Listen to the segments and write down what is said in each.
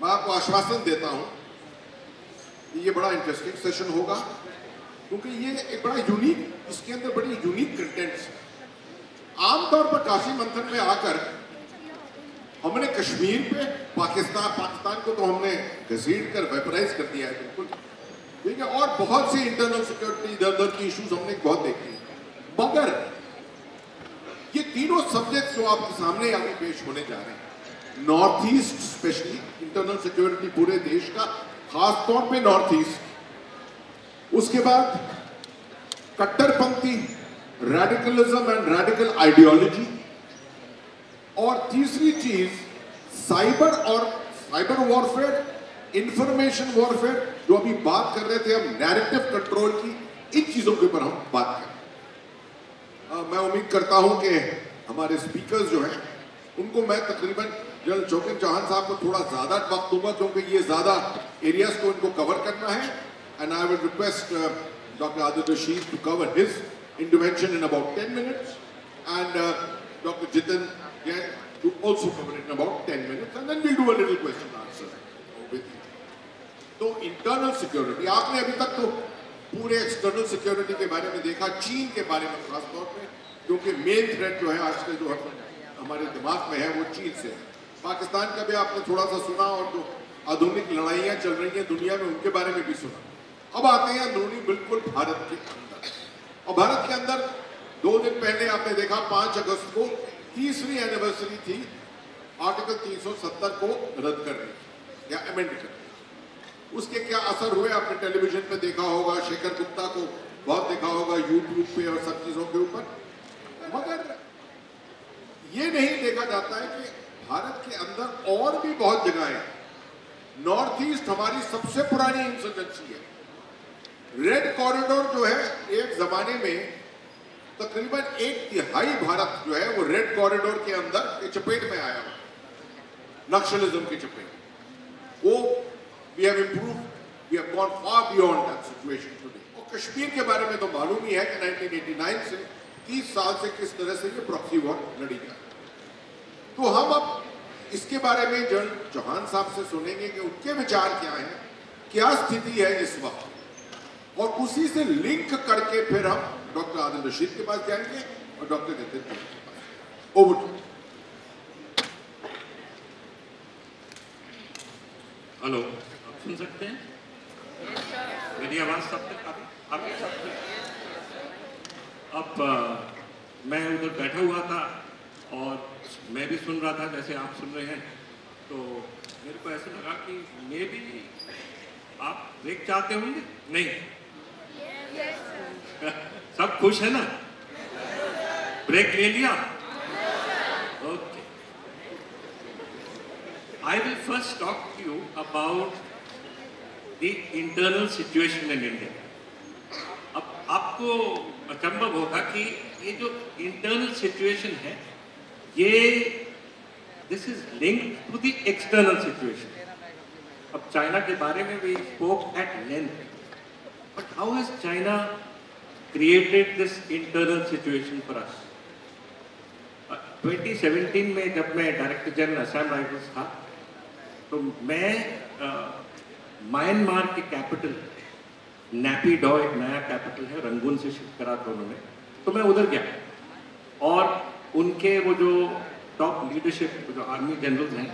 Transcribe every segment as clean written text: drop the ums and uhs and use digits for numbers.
मैं आपको आश्वासन देता हूं कि ये बड़ा इंटरेस्टिंग सेशन होगा, क्योंकि ये एक बड़ा यूनिक, इसके अंदर बड़ी यूनिक कंटेंट्स है। आमतौर पर काशी मंथन में आकर हमने कश्मीर पे पाकिस्तान को तो हमने घसीट कर वेपराइज कर दिया है बिल्कुल, ठीक है, और बहुत सी इंटरनल सिक्योरिटी इधर उधर की इश्यूज हमने बहुत देखे हैं। मगर ये तीनों सब्जेक्ट जो आपके सामने आगे पेश होने जा रहे हैं, north east specially internal security पूरे देश का, खास तौर पे नॉर्थ ईस्ट, उसके बाद कट्टरपंथी, रेडिकलिज्म एंड रेडिकल आइडियोलॉजी, और तीसरी चीज साइबर वॉरफेयर, इंफॉर्मेशन वॉरफेयर, जो अभी बात कर रहे थे हम नैरेटिव कंट्रोल की, इन चीजों के ऊपर हम बात करें। मैं उम्मीद करता हूं कि हमारे स्पीकर्स जो हैं उनको मैं तकरीबन जनरल जोकिन चौहान साहब को थोड़ा ज्यादा वक्त दूंगा, क्योंकि ये ज्यादा एरियाज को इनको कवर करना है, and I will request doctor Adil Rashid to cover his intervention in about 10 minutes and Dr. Jitin Jain to also cover it in about 10 minutes, and then we'll do a little question answer with you. तो internal security, आपने अभी तक तो पूरे external security के बारे में देखा, चीन के बारे में खास तौर पे, क्योंकि मेन थ्रेट जो है आजकल जो हमारे दिमाग में है वो चीन से है। पाकिस्तान का भी आपने थोड़ा सा सुना, और जो आधुनिक लड़ाइयाँ चल रही हैं दुनिया में उनके बारे में भी सुना। अब आते हैं अंदरूनी बिल्कुल भारत के अंदर, और भारत के अंदर 2 दिन पहले आपने देखा 5 अगस्त को तीसरी एनिवर्सरी थी आर्टिकल 370 को रद्द करने या अमेंड करने। उसके क्या असर हुए आपने टेलीविजन पे देखा होगा, शेखर गुप्ता को बहुत देखा होगा यूट्यूब पे और सब चीजों के ऊपर। मगर ये नहीं देखा जाता है कि भारत के अंदर और भी बहुत जगह है। नॉर्थ ईस्ट हमारी सबसे पुरानी इंसर्जेंसी है। रेड कॉरिडोर जो है, एक जमाने में तकरीबन 1/3 भारत जो है वो रेड कॉरिडोर के अंदर के चपेट में आया हुआ, नक्सलिज्म की चपेट। वो we have improved, we have gone far beyond that situation today. और कश्मीर के बारे में तो मालूम ही है कि 1989 से 30 साल से किस तरह से ये प्रॉक्सी वॉर लड़ी जा रही। तो हम अब इसके बारे में जनरल चौहान साहब से सुनेंगे कि उनके विचार क्या है, क्या स्थिति है इस वक्त, और उसी से लिंक करके फिर हम डॉक्टर आदिल रशीद के पास जाएंगे और डॉक्टर जितिन के पास। Over to. हेलो, आप सुन सकते हैं? मेरी आवाज सब तक आती सकती है? अब मैं उधर बैठा हुआ था और मैं भी सुन रहा था जैसे आप सुन रहे हैं, तो मेरे को ऐसा लगा कि मे भी आप ब्रेक चाहते होंगे? नहीं? सब खुश है ना? ब्रेक ले लिया? Okay. I will first talk to you about the internal situation in India. अब आपको अचंभव होगा कि ये जो internal situation है, ये this is linked to the external situation. अब चाइना के बारे में we spoke at length, but how has China created this internal situation for us? 2017 में जब मैं डायरेक्टर जनरल असम राइफल्स था, तो मैं म्यांमार के कैपिटल नैपीडॉ, एक नया कैपिटल है, रंगून से शिफ्ट करा था उन्होंने, तो मैं उधर गया और उनके वो जो टॉप लीडरशिप जो आर्मी जनरल्स हैं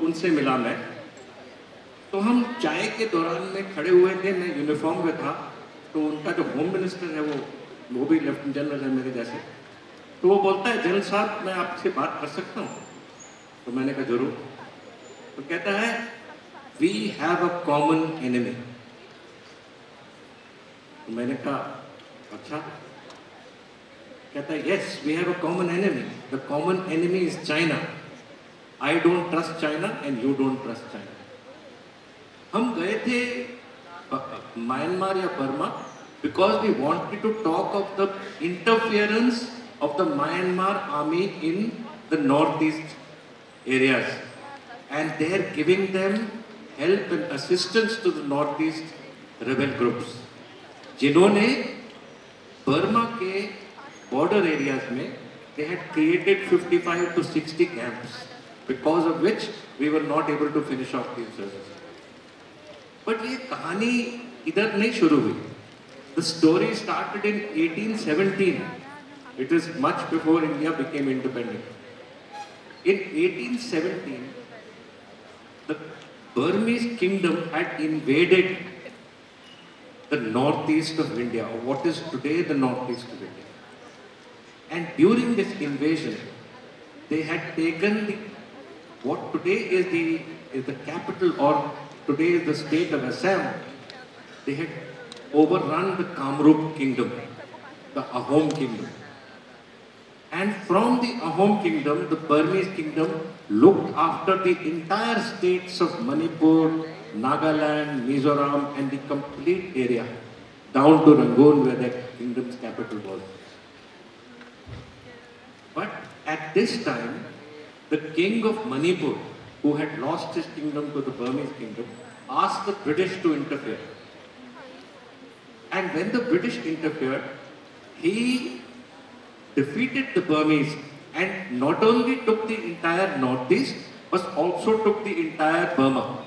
उनसे मिला मैं। तो हम चाय के दौरान में खड़े हुए थे, मैं यूनिफॉर्म में था, तो उनका जो होम मिनिस्टर है वो भी लेफ्टिनेंट जनरल है मेरे जैसे, तो वो बोलता है जनरल साहब मैं आपसे बात कर सकता हूँ? तो मैंने कहा जरूर। तो कहता है we have a common enemy. तो मैंने कहा अच्छा? कहता है yes we have a common enemy, the common enemy is China. I don't trust China and you don't trust China. हम गए थे म्यांमार या Burma because we wanted to talk of the interference of the Myanmar army in the northeast areas, and they are giving them help and assistance to the northeast rebel groups, जिन्होंने Burma के border areas में they had created 55 to 60 camps because of which we were not able to finish off the insurgency. But ये कहानी इधर नहीं शुरू हुई. The story started in 1817. It is much before India became independent. In 1817, the Burmese kingdom had invaded the northeast of India, or what is today the northeast of India. And during this invasion, they had taken what today is the capital, or today is the state of Assam. They had overrun the Kamrup kingdom, the Ahom kingdom. And from the Ahom kingdom, the Burmese kingdom looked after the entire states of Manipur, Nagaland, Mizoram, and the complete area down to Rangoon, where the kingdom's capital was. But at this time, the king of Manipur, who had lost his kingdom to the Burmese kingdom, asked the British to interfere. And when the British interfered, he defeated the Burmese and not only took the entire northeast, but also took the entire Burma.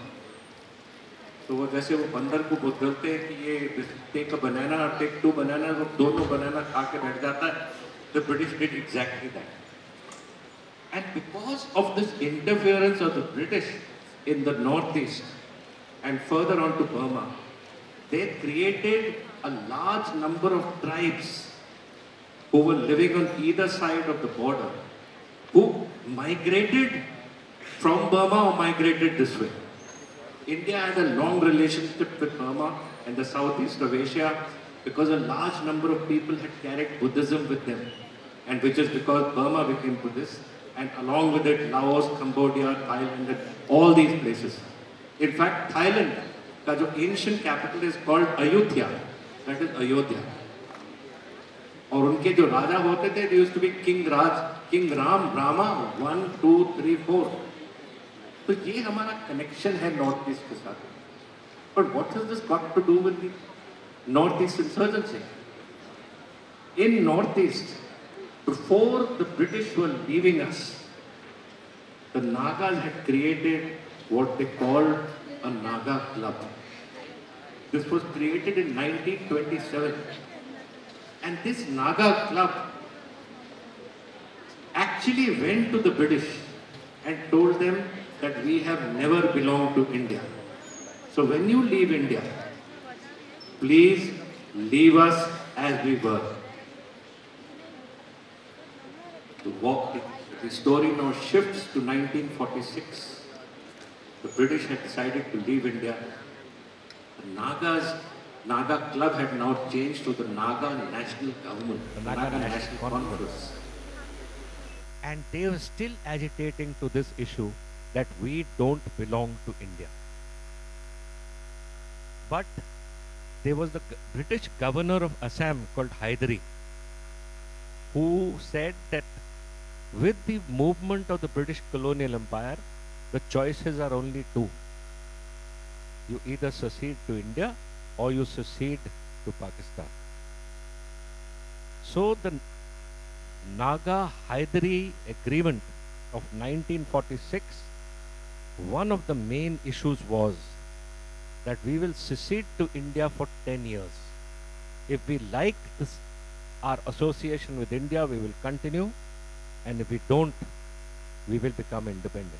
तो वो जैसे वो बंदर को बोलते हैं कि ये take a banana or take two bananas, वो दोनों banana खा के बैठ जाता है. The British did exactly that. And because of this interference of the British in the northeast and further on to Burma, they created a large number of tribes who were living on either side of the border, who migrated from Burma or migrated this way. India had a long relationship with Burma and the southeast of Asia because a large number of people had carried Buddhism with them, and which is because Burma became Buddhist, and along with it Laos, Cambodia, Thailand, and all these places. In fact, Thailand, the ancient capital is called Ayutthaya, that is Ayodhya. और उनके जो राजा होते थे, they used to be King Ram, Rama, 1, 2, 3, 4. तो ये हमारा connection है North East के साथ. But what has this got to do with the North East insurgency? In North East, before the British were leaving us, the Nagas had created what they called a Naga club. This was created in 1927. And this Naga club actually went to the British and told them that we have never belonged to India. So when you leave India, please leave us as we were. The story now shifts to 1946. The British had decided to leave India. The Naga club had now changed to the Naga National Government, the Naga National Conference. And they were still agitating to this issue that we don't belong to India. But there was the British governor of Assam called Hydari, who said that with the movement of the British colonial empire, the choices are only two. You either secede to India or you secede to Pakistan. So the Naga-Hydari agreement of 1946, one of the main issues was that we will secede to India for 10 years. If we like this, our association with India, we will continue, and if we don't, we will become independent.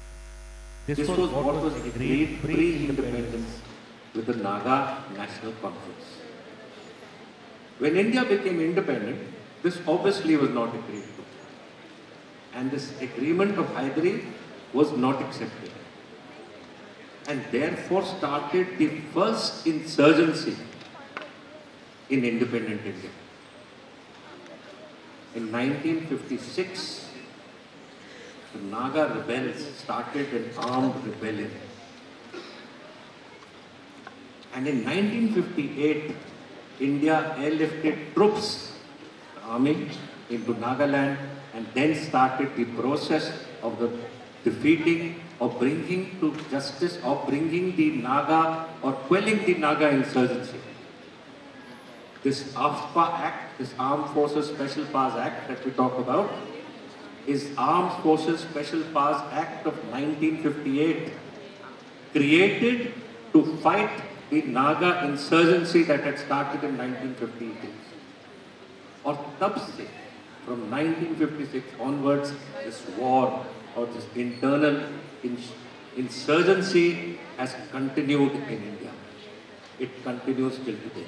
This was what was agreed pre-independence with the Naga National Conference. When India became independent, this obviously was not agreed to. And this agreement of Hydari was not accepted. And therefore started the first insurgency in independent India. In 1956, the Naga rebels started an armed rebellion. And in 1958, India airlifted troops, the army, into Nagaland, and then started the process of the defeating or bringing to justice or bringing the Naga or quelling the Naga insurgency. This AFSPA Act, this Armed Forces Special Powers Act that we talk about, is Armed Forces Special Powers Act of 1958, created to fight the Naga insurgency that had started in 1958. और तब से, from 1956 onwards, this war or this internal insurgency has continued in India. It continues till today.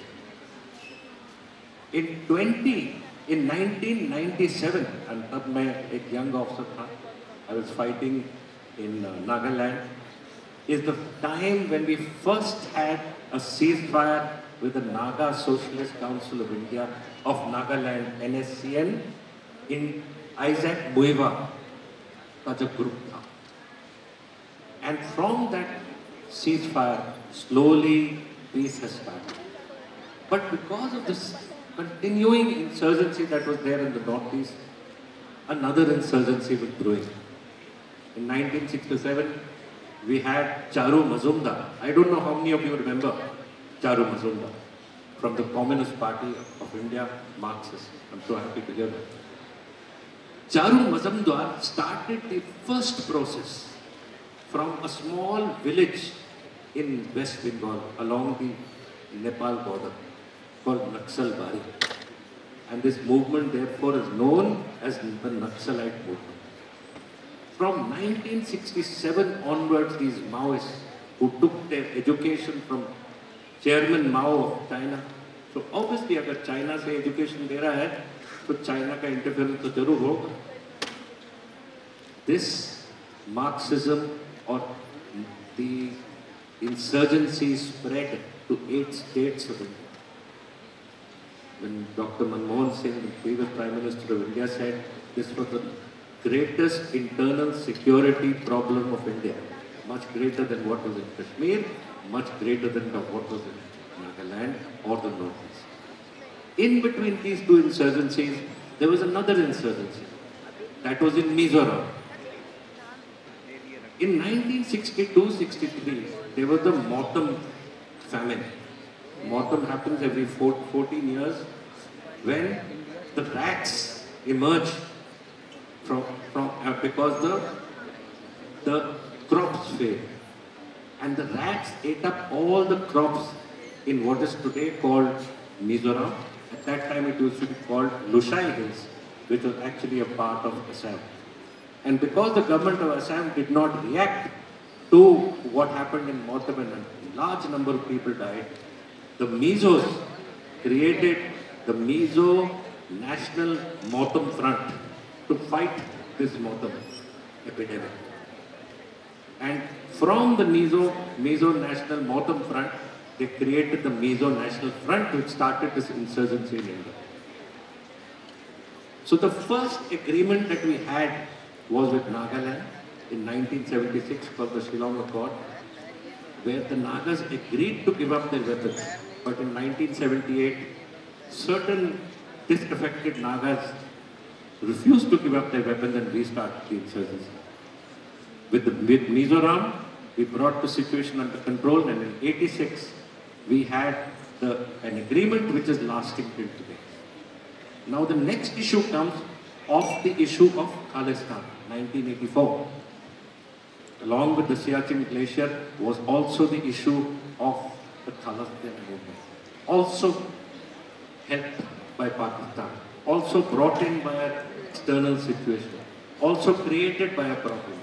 In 1997, and तब मैं एक young officer था, I was fighting in Nagaland, is the time when we first had a ceasefire with the Naga Socialist Council of India of Nagaland, NSCN, in Isaac Muiva का जो group था. And from that ceasefire, slowly peace has started. But because of this continuing insurgency that was there in the northeast, another insurgency was brewing. In 1967, we had Charu Mazumdar. I don't know how many of you remember Charu Mazumdar from the Communist Party of India, Marxist. I'm so happy to hear that. Charu Mazumdar started the first process from a small village in West Bengal along the Nepal border called Naxalbari. And this movement therefore is known as the Naxalite movement. From 1967 onwards, these Maoists who took their education from Chairman Mao of China, so obviously अगर China से education ले रहा है, तो China का interference तो जरूर होगा. This Marxism or the insurgency spread to 8 states of India. When Dr. Manmohan Singh, the previous Prime Minister of India, said this was the greatest internal security problem of India, much greater than what was in Kashmir, much greater than what was in Nagaland or the Northeast. In between these two insurgencies, there was another insurgency that was in Mizoram. In 1962-63, there was the Motam famine. Motam happens every 14 years when the rats emerge because the crops fail. And the rats ate up all the crops in what is today called Mizoram. At that time it used to be called Lushai Hills, which was actually a part of Assam. And because the government of Assam did not react to what happened in Motam and a large number of people died, the Mizos created the Mizo National Motam Front to fight this Motam epidemic. And from the Mizo National Motam Front, they created the Mizo National Front, which started this insurgency in India. So the first agreement that we had was with Nagaland in 1976 called the Shillong Accord, where the Nagas agreed to give up their weapons. But in 1978, certain disaffected Nagas refused to give up their weapons and restart the insurgency. With Mizoram, we brought the situation under control, and in 86, we had an agreement which is lasting till today. Now the next issue comes of the issue of Khalistan, 1984. Along with the Siachen Glacier was also the issue of the Khalistan movement. Also helped by Pakistan, also brought in by an external situation, also created by a problem.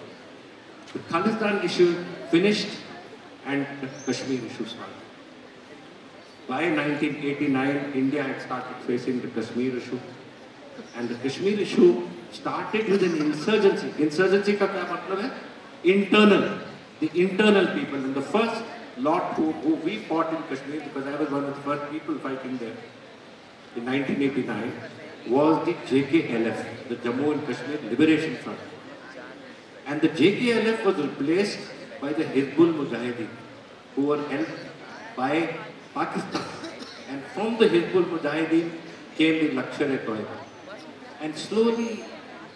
The Khalistan issue finished and the Kashmir issue started. By 1989, India had started facing the Kashmir issue. And the Kashmir issue started with an insurgency. Insurgency का क्या मतलब है? Internal. The internal people. And the first lot who we fought in Kashmir, because I was one of the first people fighting there in 1989, was the JKLF, the Jammu and Kashmir Liberation Front. And the JKLF was replaced by the Hizbul Mujahideen, who were helped by Pakistan. And from the Hizbul Mujahideen came the Lashkar-e-Toiba. And slowly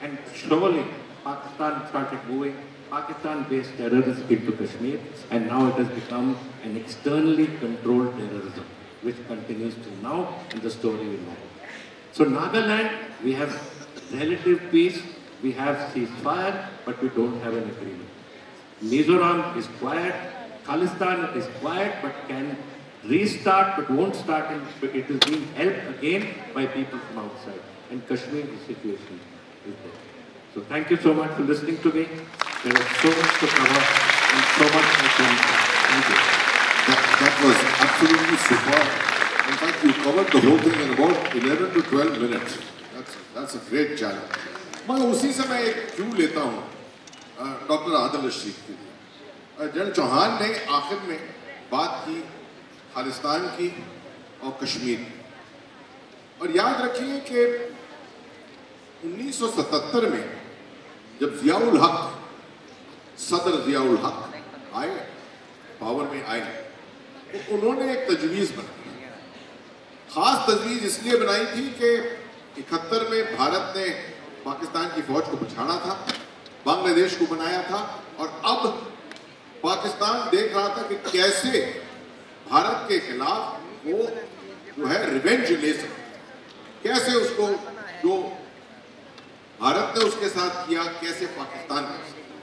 and surely, Pakistan started moving Pakistan-based terrorism into Kashmir, and now it has become an externally controlled terrorism, which continues till now, and the story will know. So Nagaland, we have relative peace, We have ceasefire, but we don't have an agreement. Mizoram is quiet, Khalistan is quiet, but can restart, but won't start, and it is being helped again by people from outside. And Kashmir, the situation is there. So thank you so much for listening to me. There is so much to cover and so much to think. Thank you. That was absolutely superb. In fact, you covered the whole thing in about 11 to 12 minutes. That's a great challenge. मैं उसी से मैं एक Q लेता हूँ doctor Adil Rashid के लिए। General Chauhan ने आखिर में बात की खालिस्तान की और कश्मीर की, और याद रखिए कि 1977 में जब जियाउल हक, सदर जियाउल हक आए, पावर में आए, तो उन्होंने एक तजवीज़ बनाई। खास तजवीज़ इसलिए बनाई थी कि 71 में भारत ने पाकिस्तान की फौज को पछाड़ा था, बांग्लादेश को बनाया था, और अब पाकिस्तान देख रहा था कि कैसे भारत के खिलाफ वो जो है रिवेंज ले सकते, कैसे उसको जो भारत ने उसके साथ किया कैसे पाकिस्तान कर सकता।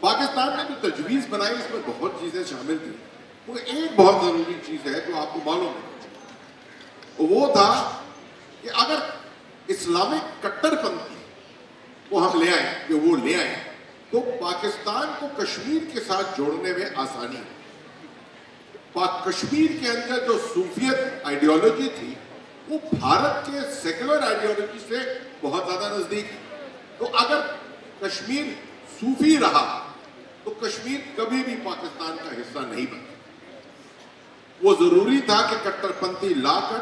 पाकिस्तान ने जो तजवीज़ बनाई इसमें बहुत चीज़ें शामिल थी, वो एक बहुत ज़रूरी चीज़ है जो आपको मालूम है, वो था कि अगर इस्लामिक कट्टरपंथी को हम ले आए, कि वो ले आए, तो पाकिस्तान को कश्मीर के साथ जोड़ने में आसानी है। कश्मीर के अंदर जो सूफियत आइडियोलॉजी थी वो भारत के सेकुलर आइडियोलॉजी से बहुत ज्यादा नजदीक है। तो अगर कश्मीर सूफी रहा तो कश्मीर कभी भी पाकिस्तान का हिस्सा नहीं बना। वो जरूरी था कि कट्टरपंथी लाकर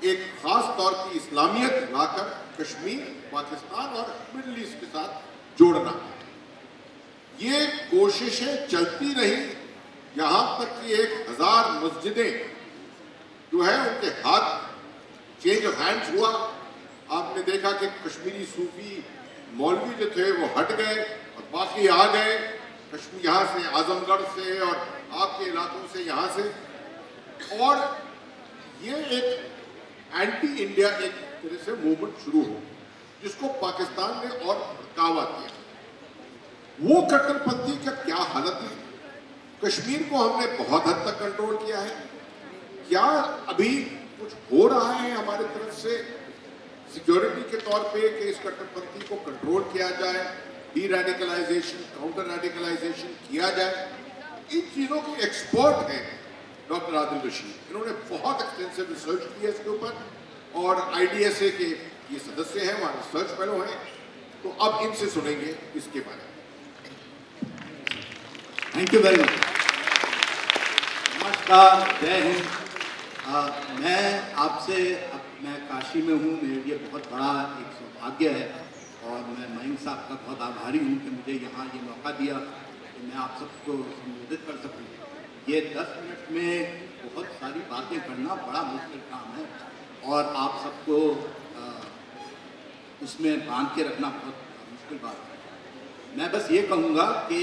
एक खास तौर की इस्लामियत लाकर कश्मीर, पाकिस्तान और मिडिल ईस्ट के साथ जोड़ना। ये कोशिशें चलती रही, यहां तक कि 1000 मस्जिदें जो है उनके हाथ चेंज ऑफ हैंड्स हुआ। आपने देखा कि कश्मीरी सूफी मौलवी जो थे वो हट गए और बाकी आ गए, कश्मीर यहाँ से, आजमगढ़ से और आपके इलाकों से, यहाँ से। और ये एक एंटी इंडिया एक तरह से मूवमेंट शुरू हो, जिसको पाकिस्तान ने और भड़कावा दिया। वो कट्टरपंथी का क्या हालत है? कश्मीर को हमने बहुत हद तक कंट्रोल किया है। क्या अभी कुछ हो रहा है हमारे तरफ से सिक्योरिटी के तौर पे कि इस कट्टरपंथी को कंट्रोल किया जाए, डी रेडिकलाइजेशन, काउंटर रेडिकलाइजेशन किया जाए? इन चीजों के एक्सपर्ट हैं डॉक्टर आदिल रशीद। इन्होंने बहुत एक्सटेंसिव रिसर्च की है इसके ऊपर, और IDSA के ये सदस्य हैं, वहाँ रिसर्च फेलो हैं। तो अब इनसे सुनेंगे इसके बारे में। Thank you very much. नमस्कार, जय हिंद। मैं आपसे, मैं काशी में हूँ, मेरे लिए बहुत बड़ा एक सौभाग्य है, और मैं मयंक साहब का बहुत आभारी हूँ कि मुझे यहाँ ये मौका दिया कि मैं आप सबको संबोधित कर सकूँ। ये 10 मिनट में बहुत सारी बातें करना बड़ा मुश्किल काम है, और आप सबको उसमें बांध के रखना बहुत मुश्किल बात है। मैं बस ये कहूँगा कि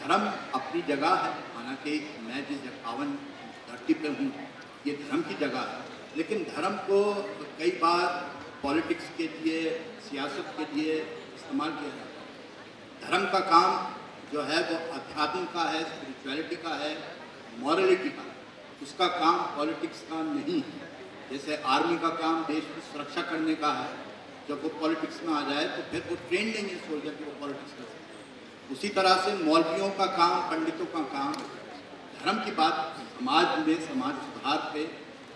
धर्म अपनी जगह है, हालांकि मैं जिस पावन धरती पर हूँ ये धर्म की जगह है, लेकिन धर्म को कई बार पॉलिटिक्स के लिए, सियासत के लिए इस्तेमाल किया जाता है। धर्म का काम जो है वो अध्यात्म का है, स्पिरिचुअलिटी का है, मॉरलिटी का। उसका काम पॉलिटिक्स का नहीं है। जैसे आर्मी का काम देश की सुरक्षा करने का है, जब वो पॉलिटिक्स में आ जाए तो फिर वो ट्रेन नहीं है सोल्जर कि वो पॉलिटिक्स कर सकते। उसी तरह से मौलवियों का काम, पंडितों का काम धर्म की बात समाज में, समाज सुधार पे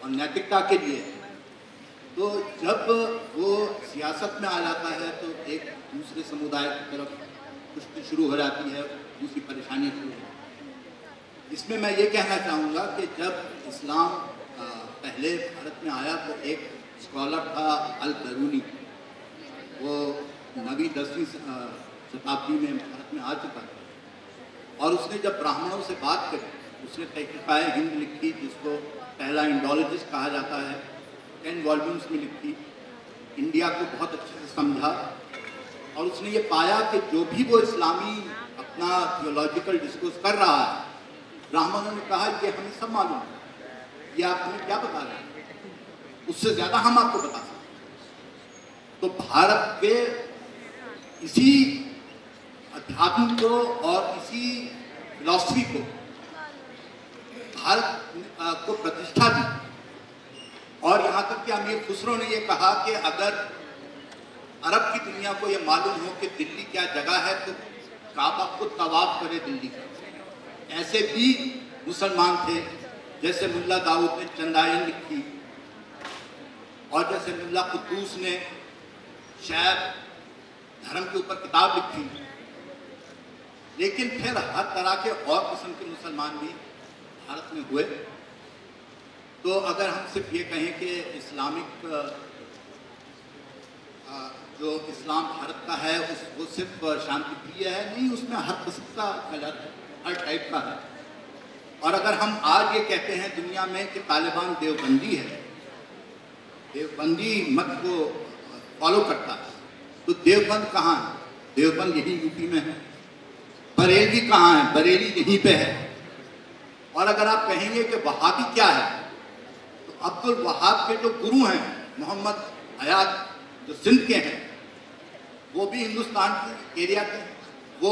और नैतिकता के लिए है। तो जब वो सियासत में आ जाता है तो एक दूसरे समुदाय की तरफ कुश्ती शुरू हो जाती है, दूसरी परेशानियाँ शुरू हो जाती हैं। इसमें मैं ये कहना चाहूँगा कि जब इस्लाम पहले भारत में आया तो एक स्कॉलर था अल-बरूनी, वो 9वीं 10वीं शताब्दी में भारत में आ चुका था, और उसने जब ब्राह्मणों से बात करी, उसने तहकीकाए हिंद लिखी, जिसको पहला इंडोलॉजिस्ट कहा जाता है, 10 वॉल्यूम्स में लिखी, इंडिया को बहुत अच्छे से समझा, और उसने ये पाया कि जो भी वो इस्लामी अपना थियोलॉजिकल डिस्कोर्स कर रहा है, ब्राह्मणों ने कहा ये हमें सब मालूम है, ये आप हमें क्या बता रहे हैं, उससे ज़्यादा हम आपको बता सकते हैं। तो भारत के इसी अध्यात्म को और इसी फिलॉसफी को भारत को प्रतिष्ठा दी। और यहाँ तक कि अमीर खुसरो ने ये कहा कि अगर अरब की दुनिया को ये मालूम हो कि दिल्ली क्या जगह है तो काबा को तवाफ करे दिल्ली का। ऐसे भी मुसलमान थे, जैसे मुल्ला दाऊद ने चंदायन लिखी और जैसे मुल्ला कुद्दूस ने शायद धर्म के ऊपर किताब लिखी। लेकिन फिर हर तरह के और किस्म के मुसलमान भी भारत में हुए। तो अगर हम सिर्फ ये कहें कि इस्लामिक जो इस्लाम भारत का है वो सिर्फ शांति प्रिय है, नहीं, उसमें हर किस्म का कलर है, हर टाइप का है। और अगर हम आज ये कहते हैं दुनिया में कि तालिबान देवबंदी है, देवबंदी मत को फॉलो करता है, तो देवबंद कहाँ है? देवबंद यही यूपी में है। बरेली कहाँ है? बरेली यहीं पे है। और अगर आप कहेंगे कि वहाबी क्या है, तो अब्दुल वहाब के जो गुरु हैं मोहम्मद हयात जो सिंध के हैं, वो भी हिंदुस्तान के एरिया के हैं। वो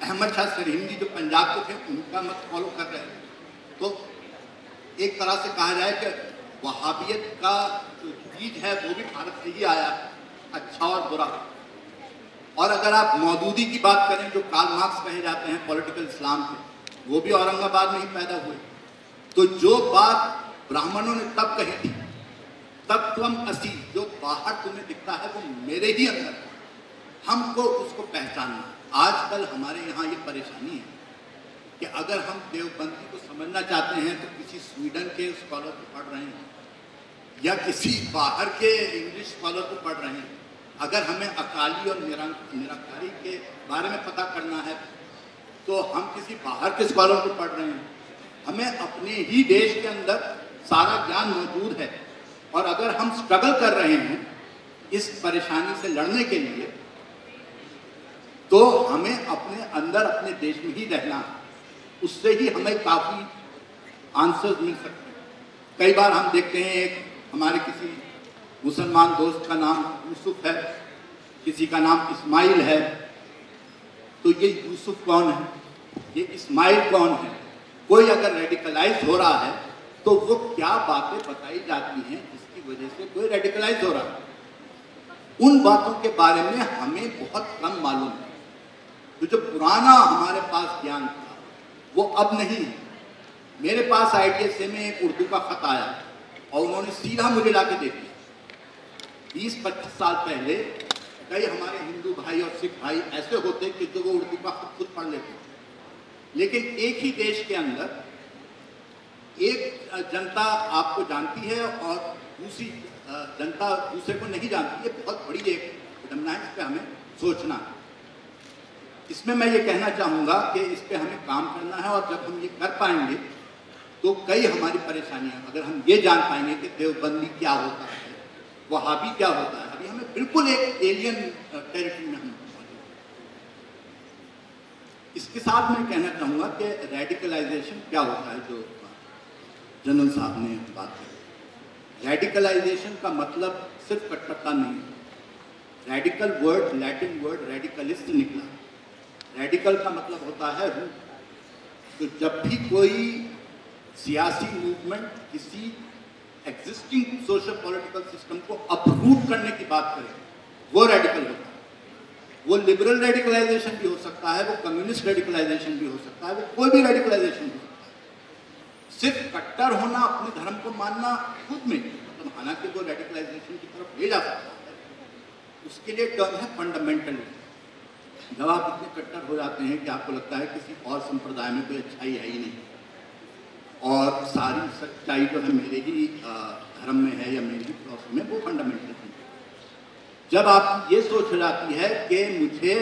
अहमद शाह सरहिंदी जो पंजाब के थे उनका मत फॉलो कर रहे हैं। तो एक तरह से कहा जाए कि वहाबियत का जो बीज है वो भी भारत से ही आया, अच्छा और बुरा। और अगर आप मौदूदी की बात करें, जो कार्ल मार्क्स कहे जाते हैं पॉलिटिकल इस्लाम के, वो भी औरंगाबाद में ही पैदा हुए। तो जो बात ब्राह्मणों ने तब कही थी, तब तुम असी, जो बाहर तुम्हें दिखता है वो मेरे ही अंदर, हमको उसको पहचानना। आजकल हमारे यहाँ ये परेशानी है कि अगर हम देवबंदी को समझना चाहते हैं तो किसी स्वीडन के स्कॉलर को पढ़ रहे हैं या किसी बाहर के इंग्लिश स्कॉलर को पढ़ रहे हैं। अगर हमें अकाली और निरंकारी के बारे में पता करना है तो हम किसी बाहर के स्कॉलर को पढ़ रहे हैं। हमें अपने ही देश के अंदर सारा ज्ञान मौजूद है। और अगर हम स्ट्रगल कर रहे हैं इस परेशानी से लड़ने के लिए, तो हमें अपने अंदर अपने देश में ही रहना, उससे ही हमें काफ़ी आंसर्स मिल सकते हैं। कई बार हम देखते हैं एक हमारे किसी मुसलमान दोस्त का नाम यूसुफ है, किसी का नाम इस्माइल है, तो ये यूसुफ कौन है, ये इस्माइल कौन है? कोई अगर रेडिकलाइज हो रहा है तो वो क्या बातें बताई जाती हैं जिसकी वजह से कोई रेडिकलाइज हो रहा है, उन बातों के बारे में हमें बहुत कम मालूम है। तो जो पुराना हमारे पास ज्ञान था वो अब नहीं है। मेरे पास ITSA में एक उर्दू का खत आया और उन्होंने सीधा मुझे लाके दे दिया। 20-25 साल पहले कई हमारे हिंदू भाई और सिख भाई ऐसे होते कि जो वो उर्दू का खत खुद पढ़ लेते, लेकिन एक ही देश के अंदर एक जनता आपको जानती है और दूसरी जनता दूसरे को नहीं जानती। ये बहुत बड़ी एक विडंबना है, इस पर हमें सोचना है। इसमें मैं ये कहना चाहूँगा कि इस पर हमें काम करना है और जब हम ये कर पाएंगे तो कई हमारी परेशानियाँ, अगर हम ये जान पाएंगे कि देवबंदी क्या होता है, वहाबी क्या होता है, अभी हमें बिल्कुल एक एलियन टेरिटरी में हम। इसके साथ मैं कहना चाहूँगा कि रेडिकलाइजेशन क्या होता है, जो जनरल साहब ने बात की। रेडिकलाइजेशन का मतलब सिर्फ कट्टरता नहीं है। Radical word Latin word radicalist निकला। रेडिकल का मतलब होता है रूट। तो जब भी कोई सियासी मूवमेंट किसी एग्जिस्टिंग सोशल पॉलिटिकल सिस्टम को अपरूट करने की बात करे, वो रेडिकल होता है। वो लिबरल रेडिकलाइजेशन भी हो सकता है, वो कम्युनिस्ट रेडिकलाइजेशन भी हो सकता है, वो कोई भी रेडिकलाइजेशन हो सकता है। सिर्फ कट्टर होना, अपने धर्म को मानना खुद में, मतलब हालांकि वो रेडिकलाइजेशन की तरफ ले जा सकता है, उसके लिए टर्म है फंडामेंटलिज्म। जब आप इतने कट्टर हो जाते हैं कि आपको लगता है किसी और संप्रदाय में कोई अच्छाई है ही नहीं और सारी सच्चाई जो है मेरे ही धर्म में है या मेरी ही फिलॉसफी में, वो फंडामेंटलिज्म। जब आप ये सोच जाती है कि मुझे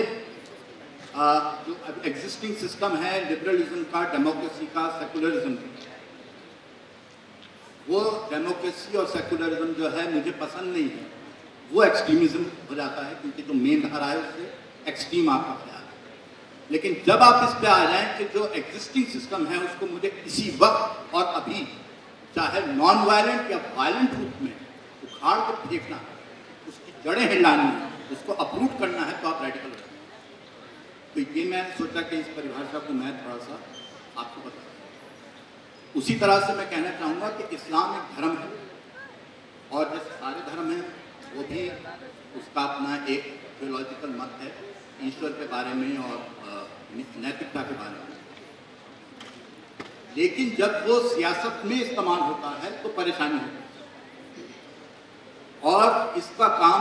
जो एग्जिस्टिंग सिस्टम है लिबरलिज्म का, डेमोक्रेसी का, सेकुलरिज्म का, वो डेमोक्रेसी और सेकुलरिज्म जो है मुझे पसंद नहीं है, वो एक्सट्रीमिज्म हो जाता है, क्योंकि जो मेन धारा है उससे एक्सट्रीम आपका ख्याल है। लेकिन जब आप इस पे आ जाएं कि जो एग्जिस्टिंग सिस्टम है उसको मुझे इसी वक्त और अभी, चाहे नॉन वायलेंट या वायलेंट रूप में उखाड़ कर फेंकना, उसकी जड़ें हिलानी, उसको अप्रूव करना है तो आप रेडिकल हो। तो ये मैं सोचा कि इस परिभाषा को मैं थोड़ा सा आपको बता दूं। उसी तरह से मैं कहना चाहूँगा कि इस्लाम एक धर्म है और जैसे सारे धर्म हैं वो भी उसका अपना एक थियोलॉजिकल मत है ईश्वर के बारे में और नैतिकता के बारे में। लेकिन जब वो सियासत में इस्तेमाल होता है तो परेशानी होती है। और इसका काम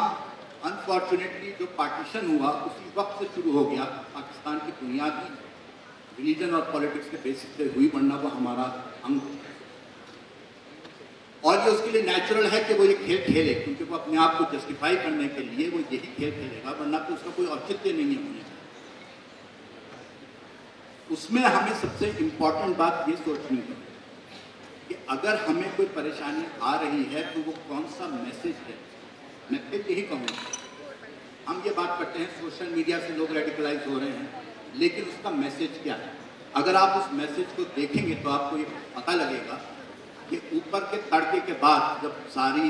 अनफॉर्चुनेटली जो पार्टीशन हुआ उसी वक्त से शुरू हो गया। पाकिस्तान की बुनियादी रिलीजन और पॉलिटिक्स के बेसिस पे हुई, वरना वो हमारा अंग है। और ये उसके लिए नेचुरल है कि वो ये खेल खेले, क्योंकि वो अपने आप को जस्टिफाई करने के लिए वो यही खेल खेलेगा, वरना तो उसका कोई औचित्य नहीं है होने का। उसमें हमें सबसे इम्पॉर्टेंट बात ये सोचनी है कि अगर हमें कोई परेशानी आ रही है तो वो कौन सा मैसेज है। मैं फिर यही कहूँगा, हम ये बात करते हैं सोशल मीडिया से लोग रेडिकलाइज हो रहे हैं, लेकिन उसका मैसेज क्या है? अगर आप उस मैसेज को देखेंगे तो आपको ये पता लगेगा कि ऊपर के तड़के के बाद जब सारी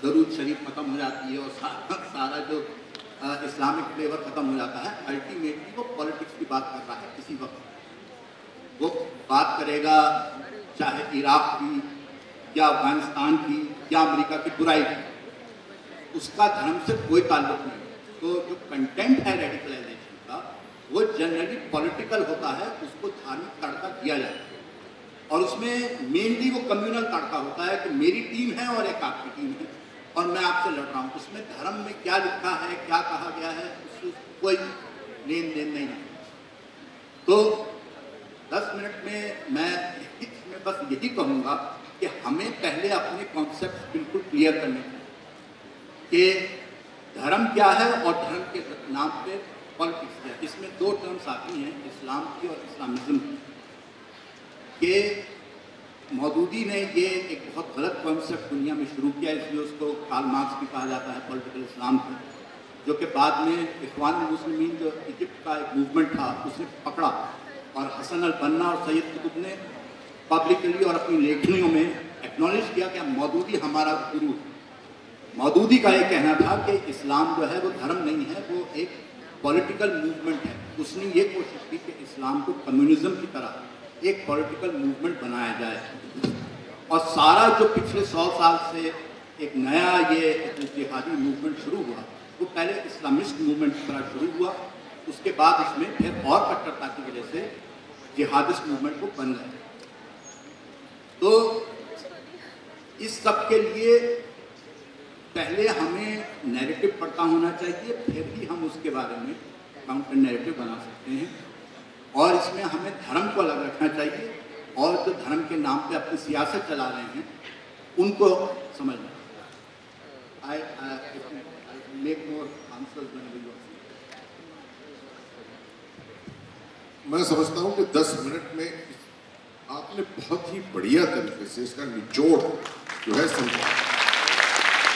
दरूद शरीफ खत्म हो जाती है और सारा जो इस्लामिक फ्लेवर खत्म हो जाता है, अल्टीमेटली वो पॉलिटिक्स की बात कर रहा है। किसी वक्त वो बात करेगा चाहे इराक की या अफगानिस्तान की या अमेरिका की बुराई की, उसका धर्म से कोई ताल्लुक नहीं। तो जो कंटेंट है रेडिकलाइजेशन का वो जनरली पॉलिटिकल होता है, उसको धार्मिक तड़का दिया जाता है और उसमें मेनली वो कम्युनल तड़का होता है कि मेरी टीम है और एक आपकी टीम है और मैं आपसे लड़ रहा हूँ। उसमें धर्म में क्या लिखा है, क्या कहा गया है, उससे कोई लेन देन नहीं है। तो 10 मिनट में मैं इसमें बस यही कहूँगा कि हमें पहले अपने कॉन्सेप्ट बिल्कुल क्लियर करने चाहिए कि धर्म क्या है और धर्म के नाम पे पॉलिटिक्स क्या है। इसमें 2 टर्म्स आती हैं, इस्लाम की और इस्लामिज्म की। कि मौदूदी ने ये एक बहुत गलत कॉन्सेप्ट दुनिया में शुरू किया, इसलिए उसको कार्ल मार्क्स भी कहा जाता है पॉलिटिकल इस्लाम को, जो कि बाद में इख्वान मुस्लिमीन जो इजिप्ट का एक मूवमेंट था उसने पकड़ा और हसन अल बन्ना और सैयद कुतुब ने पब्लिकली और अपनी लेखनियों में एक्नॉलेज किया कि मौदूदी हमारा गुरु है। मौदूदी का ये कहना था कि इस्लाम जो है वो धर्म नहीं है, वो एक पॉलिटिकल मूवमेंट है। उसने ये कोशिश की कि इस्लाम को कम्युनिज्म की तरह एक पॉलिटिकल मूवमेंट बनाया जाए और सारा जो पिछले 100 साल से एक नया ये जिहादी मूवमेंट शुरू हुआ वो पहले इस्लामिस्ट मूवमेंट की तरह शुरू हुआ, उसके बाद इसमें फिर और कट्टरता की वजह से जिहादिस्ट मूवमेंट को बन गया। तो इस सब के लिए पहले हमें नैरेटिव पढ़ता होना चाहिए, फिर ही हम उसके बारे में काउंटर नैरेटिव बना सकते हैं। और इसमें हमें धर्म को अलग रखना चाहिए और जो धर्म के नाम पे अपनी सियासत चला रहे हैं उनको समझना। I make more answers when we मैं समझता हूं कि 10 मिनट में आपने बहुत ही बढ़िया तरीके से इसका निचोड़ जो है समझा।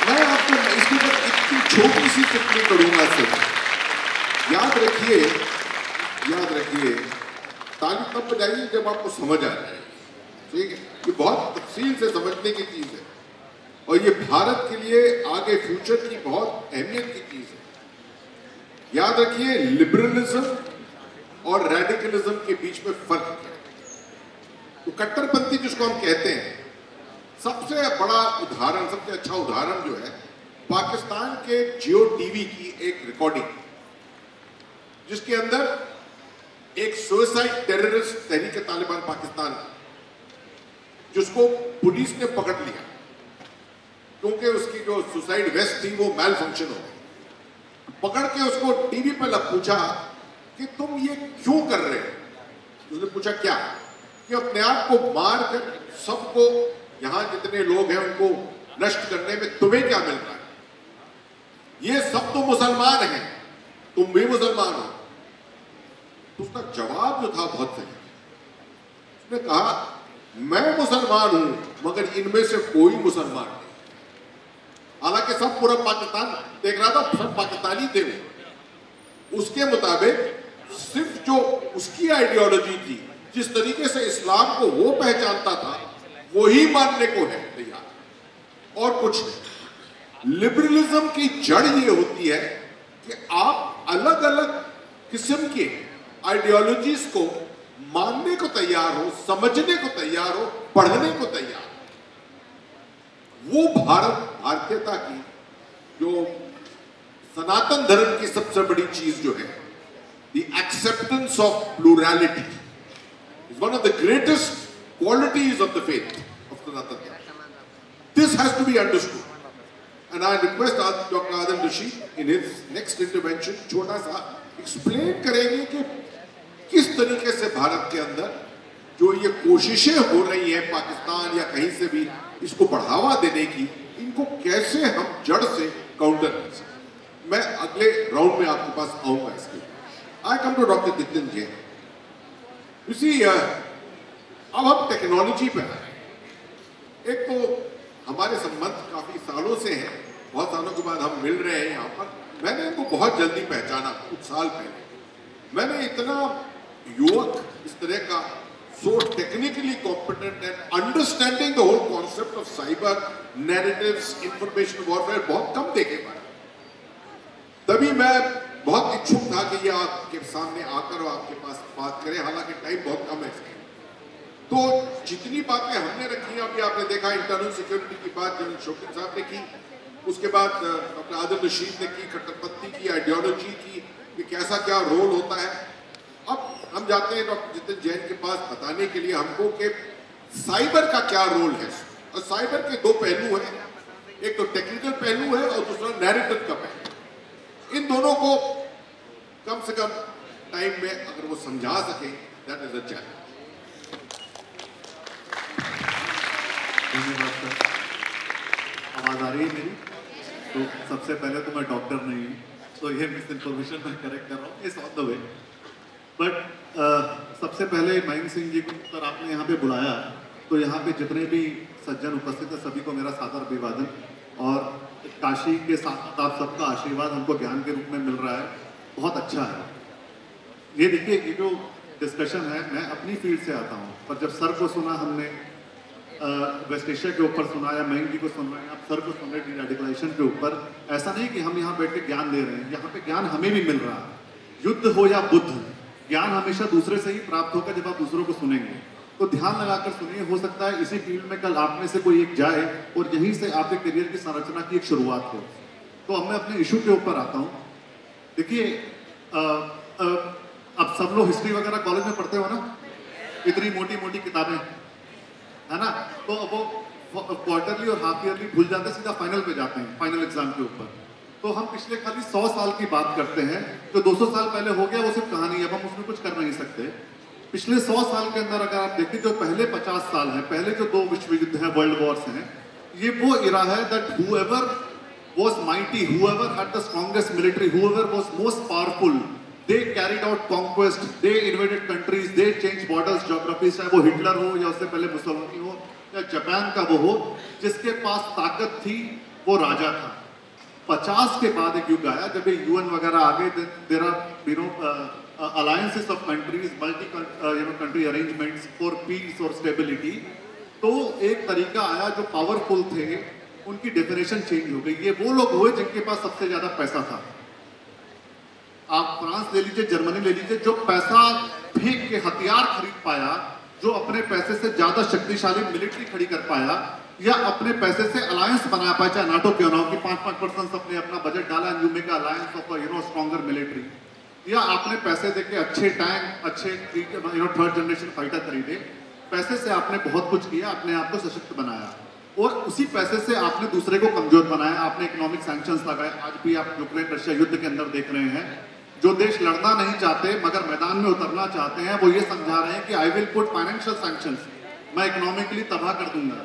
मैं आपको इसके ऊपर इतनी छोटी सी टिप्पणी करूंगा सिर्फ। याद रखिए ताली तब बजाइए जब आपको समझ आ जाए, ठीक है? ये बहुत तफसील से समझने की चीज है और ये भारत के लिए आगे फ्यूचर की बहुत अहमियत की चीज है। याद रखिए लिबरलिज्म और रेडिकलिज्म के बीच में फर्क क्या है। तो कट्टरपंथी जिसको हम कहते हैं, सबसे बड़ा उदाहरण, सबसे अच्छा उदाहरण जो है पाकिस्तान के जियो टीवी की एक रिकॉर्डिंग, जिसके अंदर एक सुसाइड टेररिस्ट तहरीक तालिबान पाकिस्तान जिसको पुलिस ने पकड़ लिया क्योंकि उसकी जो सुसाइड वेस्ट थी वो मैल फंक्शन हो गई। पकड़ के उसको टीवी पे पूछा कि तुम ये क्यों कर रहे हो। उसने पूछा क्या, कि अपने आप को मार कर सबको, यहां जितने लोग हैं उनको नष्ट करने में तुम्हें क्या मिल रहा है? ये सब तो मुसलमान हैं, तुम भी मुसलमान हो। तो उसका जवाब जो था बहुत सही। उसने कहा मैं मुसलमान हूं मगर इनमें से कोई मुसलमान नहीं। हालांकि सब पूरा पाकिस्तान देख रहा था, सब पाकिस्तानी थे। उसके मुताबिक सिर्फ जो उसकी आइडियोलॉजी थी, जिस तरीके से इस्लाम को वो पहचानता था, वही मानने को है तैयार और कुछ नहीं। लिबरलिज्म की जड़ ये होती है कि आप अलग अलग किस्म के आइडियोलॉजीज को मानने को तैयार हो, समझने को तैयार हो, पढ़ने को तैयार हो। वो भारतीयता की जो सनातन धर्म की सबसे बड़ी चीज जो है, the acceptance of plurality is one of the greatest qualities of the faith of Sanatan Dharma. This has to be understood. And I request Dr. Adem Rashid in his next intervention छोटा सा एक्सप्लेन करेंगे कि किस तरीके से भारत के अंदर जो ये कोशिशें हो रही हैं पाकिस्तान या कहीं से भी इसको बढ़ावा देने की, इनको कैसे हम जड़ से काउंटर कर सकते। मैं अगले राउंड में आपके पास आऊंगा इसके। I come to doctor Nitin Jain. इसी अब हम टेक्नोलॉजी पे आए। एक तो हमारे संबंध काफी सालों से हैं, बहुत सालों के बाद हम मिल रहे हैं यहाँ पर। मैंने इनको बहुत जल्दी पहचाना कुछ साल पहले। मैंने इतना युवक इस तरह का so technically competent and understanding the whole concept of cyber narratives, information warfare बहुत कम देखे पाए। तभी मैं बहुत इच्छुक था कि ये आपके सामने आकर और आपके पास बात करें, हालांकि टाइम बहुत कम है इसके। तो जितनी बातें हमने रखी, अभी आपने देखा इंटरनल सिक्योरिटी की बात जनरल शौकत साहब ने की, उसके बाद डॉक्टर आदिल रशीद ने की कट्टरपंथी की आइडियोलॉजी की कि कैसा क्या रोल होता है। अब हम जाते हैं डॉक्टर जितिन जैन के पास बताने के लिए हमको कि साइबर का क्या रोल है। और साइबर के दो पहलू हैं, एक तो टेक्निकल पहलू है और दूसरा नैरेटिव का पहलू। इन दोनों को कम से कम टाइम में अगर वो समझा सके, दैट इज अ चैलेंज। धन्यवाद सर। आवाज आ रही है मेरी? तो सबसे पहले तो मैं डॉक्टर नहीं हूँ, तो ये मिस इन्फॉर्मेशन मैं करेक्ट कर रहा हूँ, it's on the way. But सबसे पहले मयंक सिंह जी को सर आपने यहाँ पे बुलाया, तो यहाँ पे जितने भी सज्जन उपस्थित हैं सभी को मेरा सादर अभिवादन। और काशी के साथ आप सबका आशीर्वाद हमको ज्ञान के रूप में मिल रहा है, बहुत अच्छा है। ये देखिए, ये जो डिस्कशन है, मैं अपनी फील्ड से आता हूँ, पर जब सर को सुना हमने वेस्ट एशिया के ऊपर सुना, या मयंक जी को सुन रहे हैं, आप सर को सुन रहे हैं रेडिकलाइजेशन के ऊपर, ऐसा नहीं कि हम यहाँ बैठ के ज्ञान दे रहे हैं, यहाँ पे ज्ञान हमें भी मिल रहा है। युद्ध हो या बुद्ध, ज्ञान हमेशा दूसरे से ही प्राप्त होगा जब आप दूसरों को सुनेंगे। तो ध्यान लगाकर सुनिए, हो सकता है इसी फील्ड में कल आप में से कोई एक जाए और यहीं से आपके करियर की संरचना की एक शुरुआत हो। तो अब मैं अपने इशू के ऊपर आता हूँ। देखिए, अब सब लोग हिस्ट्री वगैरह कॉलेज में पढ़ते हो ना, इतनी मोटी मोटी किताबें, है ना। तो अब वो क्वार्टरली और हाफ ईयरली भूल जाते हैं, सीधा फाइनल पे जाते हैं, फाइनल एग्जाम के ऊपर। तो हम पिछले खाली 100 साल की बात करते हैं, जो 200 साल पहले हो गया वो सिर्फ कहानी है, अब हम उसमें कुछ कर नहीं सकते। पिछले 100 साल के अंदर अगर आप देखें, जो पहले 50 साल हैं, पहले जो 2 विश्व युद्ध हैं, वर्ल्ड वॉर्स हैं, ये वो इरा है that whoever was mighty, whoever had the strongest military, whoever was most powerful, they carried out conquest, they invaded countries, they changed borders, geographies, चाहे वो हिटलर हो या उससे पहले मुसोलिनी हो या जापान का वो हो, जिसके पास ताकत थी वो राजा था। 50 के बाद एक युग आया जब ये यूएन वगैरह आ गए, there are alliances of countries, multi country arrangements for peace और stability। तो एक तरीका आया, जो पावरफुल थे उनकी डेफिनेशन चेंज हो गई। ये वो लोग हुए जिनके पास सबसे ज्यादा पैसा था। आप फ्रांस ले लीजिए, जर्मनी ले लीजिए, जो पैसा फेंक के हथियार खरीद पाया, जो अपने पैसे से ज्यादा शक्तिशाली मिलिट्री खड़ी कर पाया, या अपने पैसे से अलायंस बना पाया, चाहे नाटो क्यों ना हो, कि 5% सबने अपना बजट डाला, you make alliance of stronger military, या आपने पैसे देके अच्छे टैंक, अच्छे थर्ड जनरेशन फाइटर खरीदे। पैसे से आपने बहुत कुछ किया, अपने आप को सशक्त बनाया, और उसी पैसे से आपने दूसरे को कमजोर बनाया। आपने इकोनॉमिक सैंक्शंस लगाए। आज भी आप यूक्रेन रशिया युद्ध के अंदर देख रहे हैं, जो देश लड़ना नहीं चाहते मगर मैदान में उतरना चाहते हैं, वो ये समझा रहे हैं कि I will put financial sanctions, मैं इकोनॉमिकली तबाह कर दूंगा।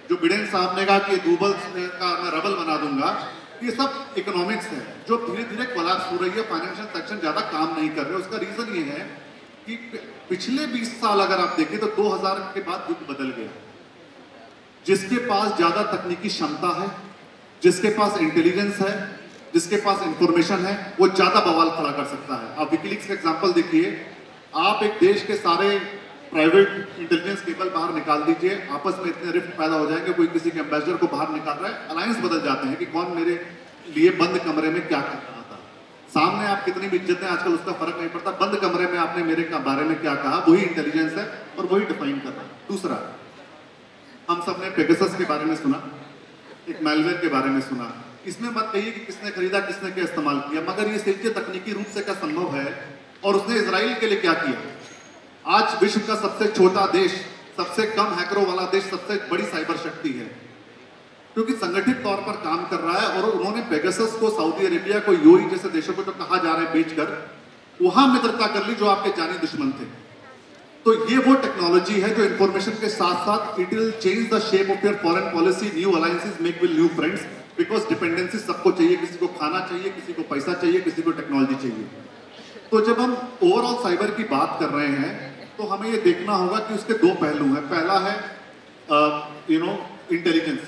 जो बिडेन साहब ने कहा कि रूबल का मैं रबल बना दूंगा, ये सब इकोनॉमिक्स है जो धीरे धीरे कोलैप्स हो रही है। फाइनेंशियल सेक्शन ज्यादा काम नहीं कर रहे। उसका रीजन ये है कि पिछले 20 साल अगर आप देखें तो 2000 के बाद युग बदल गया। जिसके पास ज्यादा तकनीकी क्षमता है, जिसके पास इंटेलिजेंस है, जिसके पास इंफॉर्मेशन है, वो ज्यादा बवाल खड़ा कर सकता है। आप विकिलीक्स का एग्जांपल देखिए। आप एक देश के सारे प्राइवेट इंटेलिजेंस केबल बाहर निकाल दीजिए, आपस में इतने रिफ्ट पैदा हो जाएंगे, कोई किसी के एम्बेसडर को बाहर निकाल रहा है, अलायंस बदल जाते हैं कि कौन मेरे लिए बंद कमरे में क्या कर रहा था। सामने आप कितनी भी इज्जत दें, आजकल उसका फर्क नहीं पड़ता, बंद कमरे में आपने मेरे बारे में क्या कहा, वही इंटेलिजेंस है और वही डिफाइन कर रहा है। दूसरा, हम सब ने पेगासस के बारे में सुना, एक मैलवेयर के बारे में सुना। इसमें मत कहिए कि किसने खरीदा, किसने क्या इस्तेमाल किया, मगर ये सीधे तकनीकी रूप से क्या संभव है और उसने इजराइल के लिए क्या किया। आज विश्व का सबसे छोटा देश, सबसे कम हैकरों वाला देश, सबसे बड़ी साइबर शक्ति है, क्योंकि संगठित तौर पर काम कर रहा है। और उन्होंने पेगासस को सऊदी अरेबिया को, यूएई जैसे देशों को जो कहा जा रहा है बेचकर, वहां मित्रता कर ली जो आपके जानी दुश्मन थे। तो ये वो टेक्नोलॉजी है जो इंफॉर्मेशन के साथ साथ it will change the shape of your foreign policy, new alliances make will new friends, because dependency सबको चाहिए, किसी को खाना चाहिए, किसी को पैसा चाहिए, किसी को टेक्नोलॉजी चाहिए। तो जब हम ओवरऑल साइबर की बात कर रहे हैं तो हमें ये देखना होगा कि उसके दो पहलू हैं। पहला है इंटेलिजेंस,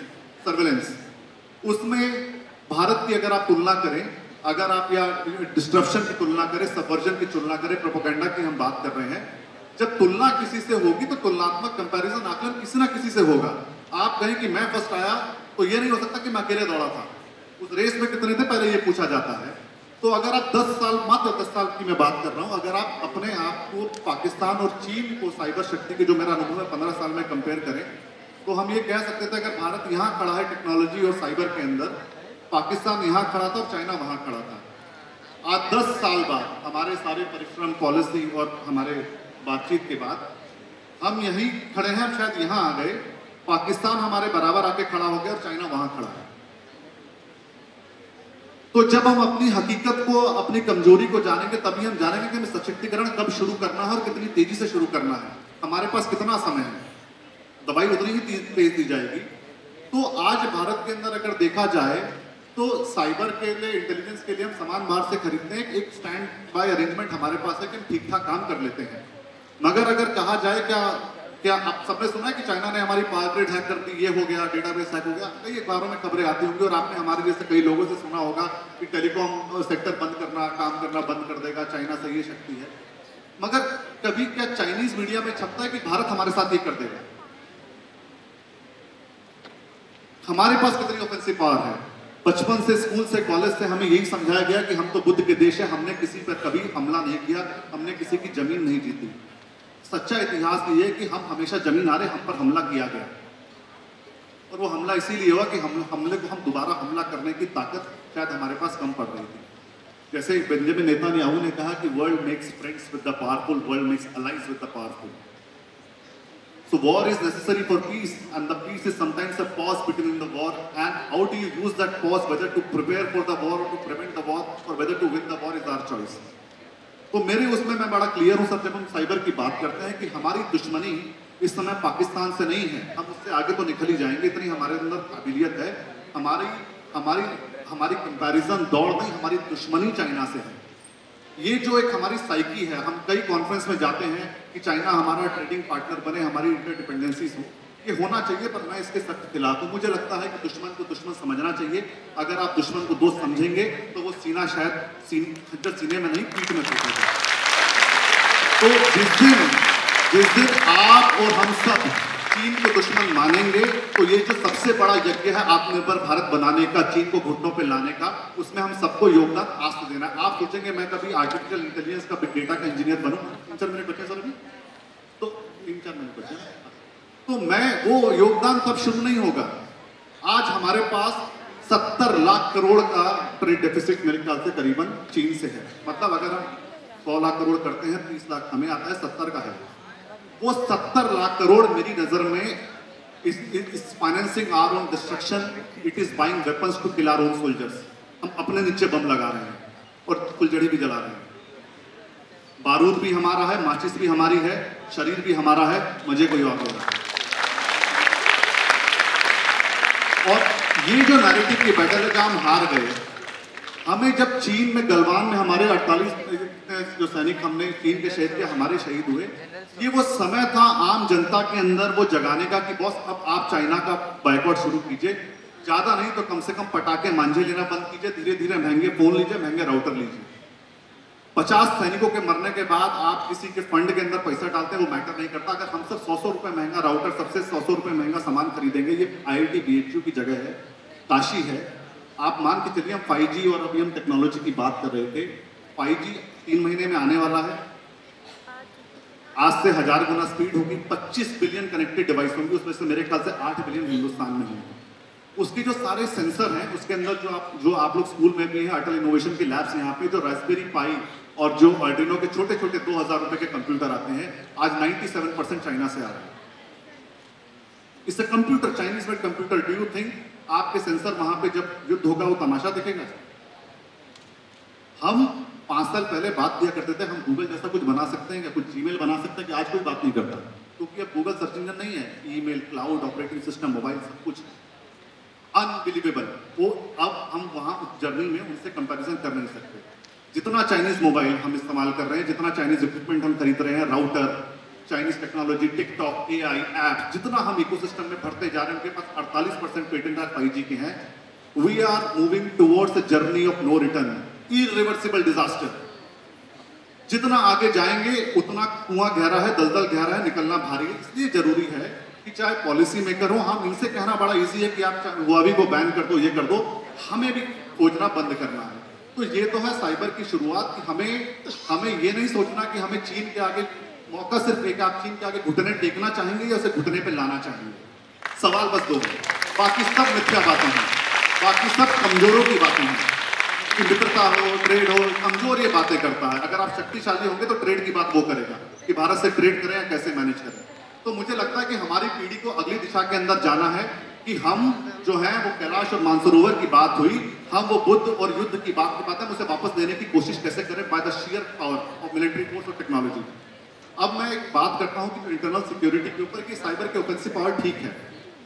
सर्वेलेंस। उसमें भारत की अगर आप तुलना करें, अगर आप या डिस्ट्रप्शन की तुलना करें, सबवर्जन की तुलना करें, प्रोपेगेंडा की हम बात कर रहे हैं, जब तुलना किसी से होगी तो तुलनात्मक कंपैरिजन आकलन किसी ना किसी से होगा। आप कहें कि मैं फर्स्ट आया तो ये नहीं हो सकता कि मैं अकेले दौड़ा था, उस रेस में कितने थे पहले ये पूछा जाता है। तो अगर आप 10 साल, मात्र 10 साल की मैं बात कर रहा हूं, अगर आप अपने आप को पाकिस्तान और चीन को साइबर शक्ति के, जो मेरा अनुभव है 15 साल में कंपेयर करें, तो हम ये कह सकते थे अगर भारत यहाँ खड़ा है टेक्नोलॉजी और साइबर के अंदर, पाकिस्तान यहाँ खड़ा था और चाइना वहाँ खड़ा था। आज 10 साल बाद हमारे सारे परिश्रम, पॉलिसी और हमारे बातचीत के बाद हम यहीं खड़े हैं, शायद यहाँ आ गए, पाकिस्तान हमारे बराबर आके खड़ा हो गया और चाइना वहां खड़ा है। तो जब हम अपनी हकीकत को, अपनी कमजोरी को जानेंगे, तभी हम जानेंगे कि हमें सशक्तिकरण कब शुरू करना है और कितनी तेजी से शुरू करना है, हमारे पास कितना समय है, दवाई उतनी ही तेज दी जाएगी। तो आज भारत के अंदर अगर देखा जाए तो साइबर के लिए, इंटेलिजेंस के लिए हम सामान बाहर से खरीदते हैं, एक स्टैंड बाय अरेंजमेंट हमारे पास है कि हम ठीक ठाक काम कर लेते हैं। मगर अगर कहा जाए क्या आप सबने सुना है कि चाइना ने हमारी पावर ग्रिड हैक कर दी, ये हो गया, डेटाबेस हैक हो गया, कई अखबारों में खबरें आती होंगी और आपने हमारे जैसे कई लोगों से सुना होगा कि टेलीकॉम सेक्टर बंद करना, काम करना बंद कर देगा, चाइना से ये शक्ति है। मगर कभी क्या चाइनीज मीडिया में छपता है कि भारत हमारे साथ ये कर देगा? हमारे पास कितनी ऑफेंसिव पावर है। बचपन से, स्कूल से, कॉलेज से हमें यही समझाया गया कि हम तो बुद्ध के देश है, हमने किसी पर कभी हमला नहीं किया, हमने किसी की जमीन नहीं जीती। सच्चा इतिहास ये है कि हम हमेशा जमीन आ रहे, हम पर हमला किया गया, और वो हमला इसीलिए हुआ कि हमले को हम दोबारा हमला करने की ताकत शायद हमारे पास कम पड़ रही थी। जैसे बेंजामिन नेतन्याहू ने कहा कि world makes friends with the powerful, world makes allies with the powerful. So war is necessary for peace, and the peace is sometimes a pause between the war, and how do you use that pause, whether to prepare for the war or to prevent the war or whether to win the war is our choice. तो मेरे उसमें मैं बड़ा clear हूं sir, जब हम cyber की बात करते हैं कि हमारी दुश्मनी इस समय पाकिस्तान से नहीं है, हम उससे आगे तो निकल ही जाएंगे, इतनी हमारे अंदर काबिलियत है। हमारी कंपैरिजन दौड़ नहीं, हमारी दुश्मनी चाइना से है। ये जो एक हमारी साइकी है, हम कई कॉन्फ्रेंस में जाते हैं कि चाइना हमारा ट्रेडिंग पार्टनर बने, हमारी इंटरडिपेंडेंसीज हो, ये होना चाहिए, पर मैं इसके सख्त खिलाफ हूं। मुझे लगता है कि दुश्मन को दुश्मन समझना चाहिए। अगर आप दुश्मन को दोस्त समझेंगे तो वो सीना शायद खंजर सीने में नहीं, पीठ में ठोकेगा। तो जिस दिन आप और हम सब चीन को दुश्मन मानेंगे, तो ये जो सबसे बड़ा यज्ञ है आत्मनिर्भर भारत बनाने का, चीन को घुटनों पे लाने का, उसमें हम सबको योगदान आज से देना है। आप सोचेंगे मैं कभी आर्टिफिशियल इंटेलिजेंस का, बिग डेटा का इंजीनियर बनूं, 3-4 मिनट बचे सर, अभी तो 3-4 मिनट बचे, तो मैं वो योगदान तब शुरू नहीं होगा। आज हमारे पास 70 लाख करोड़ का ट्रेड डेफिसिट मेरे ख्याल से करीबन चीन से है। मतलब अगर हम 100 लाख करोड़ करते हैं, 30 लाख हमें आता है, 70 का है। वो 70 लाख करोड़ मेरी नजर में इस financing our own destruction, it is buying weapons to kill our own soldiers. हम अपने नीचे बम लगा रहे हैं और फुलझड़ी भी जला रहे हैं। बारूद भी हमारा है, माचिस भी हमारी है, शरीर भी हमारा है, मजे कोई और हो रहा है। और ये जो नैरेटिव की बैटल है जहां हम हार गए, हमें जब चीन में गलवान में हमारे 48 जो सैनिक हमने चीन के शहीद किया, हमारे शहीद हुए, ये वो समय था आम जनता के अंदर वो जगाने का कि बॉस अब आप चाइना का बायकॉट शुरू कीजिए, ज्यादा नहीं तो कम से कम पटाखे मांझे लेना बंद कीजिए, धीरे धीरे महंगे फोन लीजिए, महंगे राउटर लीजिए। 50 सैनिकों के मरने के बाद आप किसी के फंड के अंदर पैसा डालते हैं, वो मैटर नहीं करता। अगर हम सब 100 रुपए महंगा राउटर, सबसे 100 रुपए महंगा सामान खरीदेंगे, ये IIT BHU की जगह है, काशी है। आप मान के चलिए, हम 5G और अभी हम टेक्नोलॉजी की बात कर रहे थे, 5G 3 महीने में आने वाला है। आज से 1000 गुना स्पीड होगी, 25 बिलियन कनेक्टेड डिवाइस होंगे, उसमें से मेरे ख्याल से 8 बिलियन हिंदुस्तान में होंगे। उसके जो सारे सेंसर हैं, उसके अंदर जो आप लोग स्कूल में भी हैं, अटल इनोवेशन की लैब्स यहाँ पे, जो रास्पबेरी पाई और जो आर्डिनो के छोटे छोटे 2000 रुपए के कंप्यूटर आते हैं, आज 97% चाइना से आ रहे हैं। इससे computer, Chinese made computer, do you think आपके सेंसर वहां पे जब युद्ध होगा वो तमाशा दिखेगा? हम 5 साल पहले बात किया करते थे, हम गूगल जैसा कुछ बना सकते हैं क्या, कुछ जीमेल बना सकते हैं कि आज कोई बात नहीं करता, क्योंकि अब गूगल सर्च इंजन नहीं है, email, cloud, operating system, mobile, सब कुछ अनबिलीवेबल। वो अब हम वहां उस जर्नी में उनसे कंपैरिजन कर नहीं सकते। जितना चाइनीज मोबाइल हम इस्तेमाल कर रहे हैं, जितना चाइनीज इक्विपमेंट हम खरीद रहे हैं, router, Chinese technology, TikTok, AI app, जितना हम इकोसिस्टम में भरते जा रहे हैं, उनके पास 48% पेटेंट आज 5G के हैं। We are moving towards a journey of no return, irreversible disaster. जितना आगे जाएंगे उतना कुआं गहरा है, दलदल गहरा है, निकलना भारी है। इसलिए जरूरी है कि चाहे पॉलिसी मेकर हो, हम इनसे कहना बड़ा इजी है कि आप हुआवी को बैन कर दो, ये कर दो, हमें भी खोजना बंद करना है। तो ये तो है साइबर की शुरुआत कि हमें ये नहीं सोचना कि हमें चीन के आगे मौका सिर्फ एक, आप चीन के आगे घुटने टेकना चाहेंगे या उसे घुटने पे लाना चाहेंगे। सवाल बस दो है, बाकी सब मिथ्या बातें हैं, बाकी सब कमजोरों की बातें हैं कि मित्रता हो, ट्रेड हो, कमजोर ये बातें करता है। अगर आप शक्तिशाली होंगे तो ट्रेड की बात वो करेगा कि भारत से ट्रेड करें या कैसे मैनेज करें। तो मुझे लगता है कि हमारी पीढ़ी को अगली दिशा के अंदर जाना है कि हम जो है वो कैलाश और मानसरोवर की बात हुई, हम वो बुद्ध और युद्ध की बात है, उसे वापस देने की कोशिश कैसे करें by the share power of military force और टेक्नोलॉजी। अब मैं एक बात करता हूं कि इंटरनल सिक्योरिटी के ऊपर कि साइबर के ऑफेंसिव पावर ठीक है,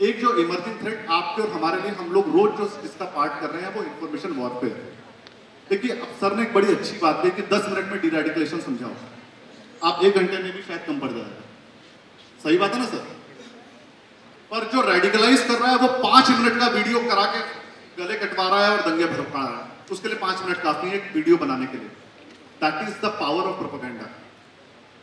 एक जो इमर्जिंग थ्रेट आपके और हमारे लिए हम लोग रोज जो इसका पार्ट कर रहे हैं वो इंफॉर्मेशन वॉरफेयर है। देखिए, अब सर ने एक बड़ी अच्छी बात की कि 10 मिनट में डीरेडिकलेशन समझाओ, आप 1 घंटे में भी शायद कम पड़ जाएगा। सही बात है ना सर? पर जो रेडिकलाइज कर रहा है वो 5 मिनट का वीडियो करा के गले कटवा रहा है और दंगे भड़का रहा है, उसके लिए 5 मिनट काफी है एक वीडियो बनाने के लिए। That is the power of propaganda.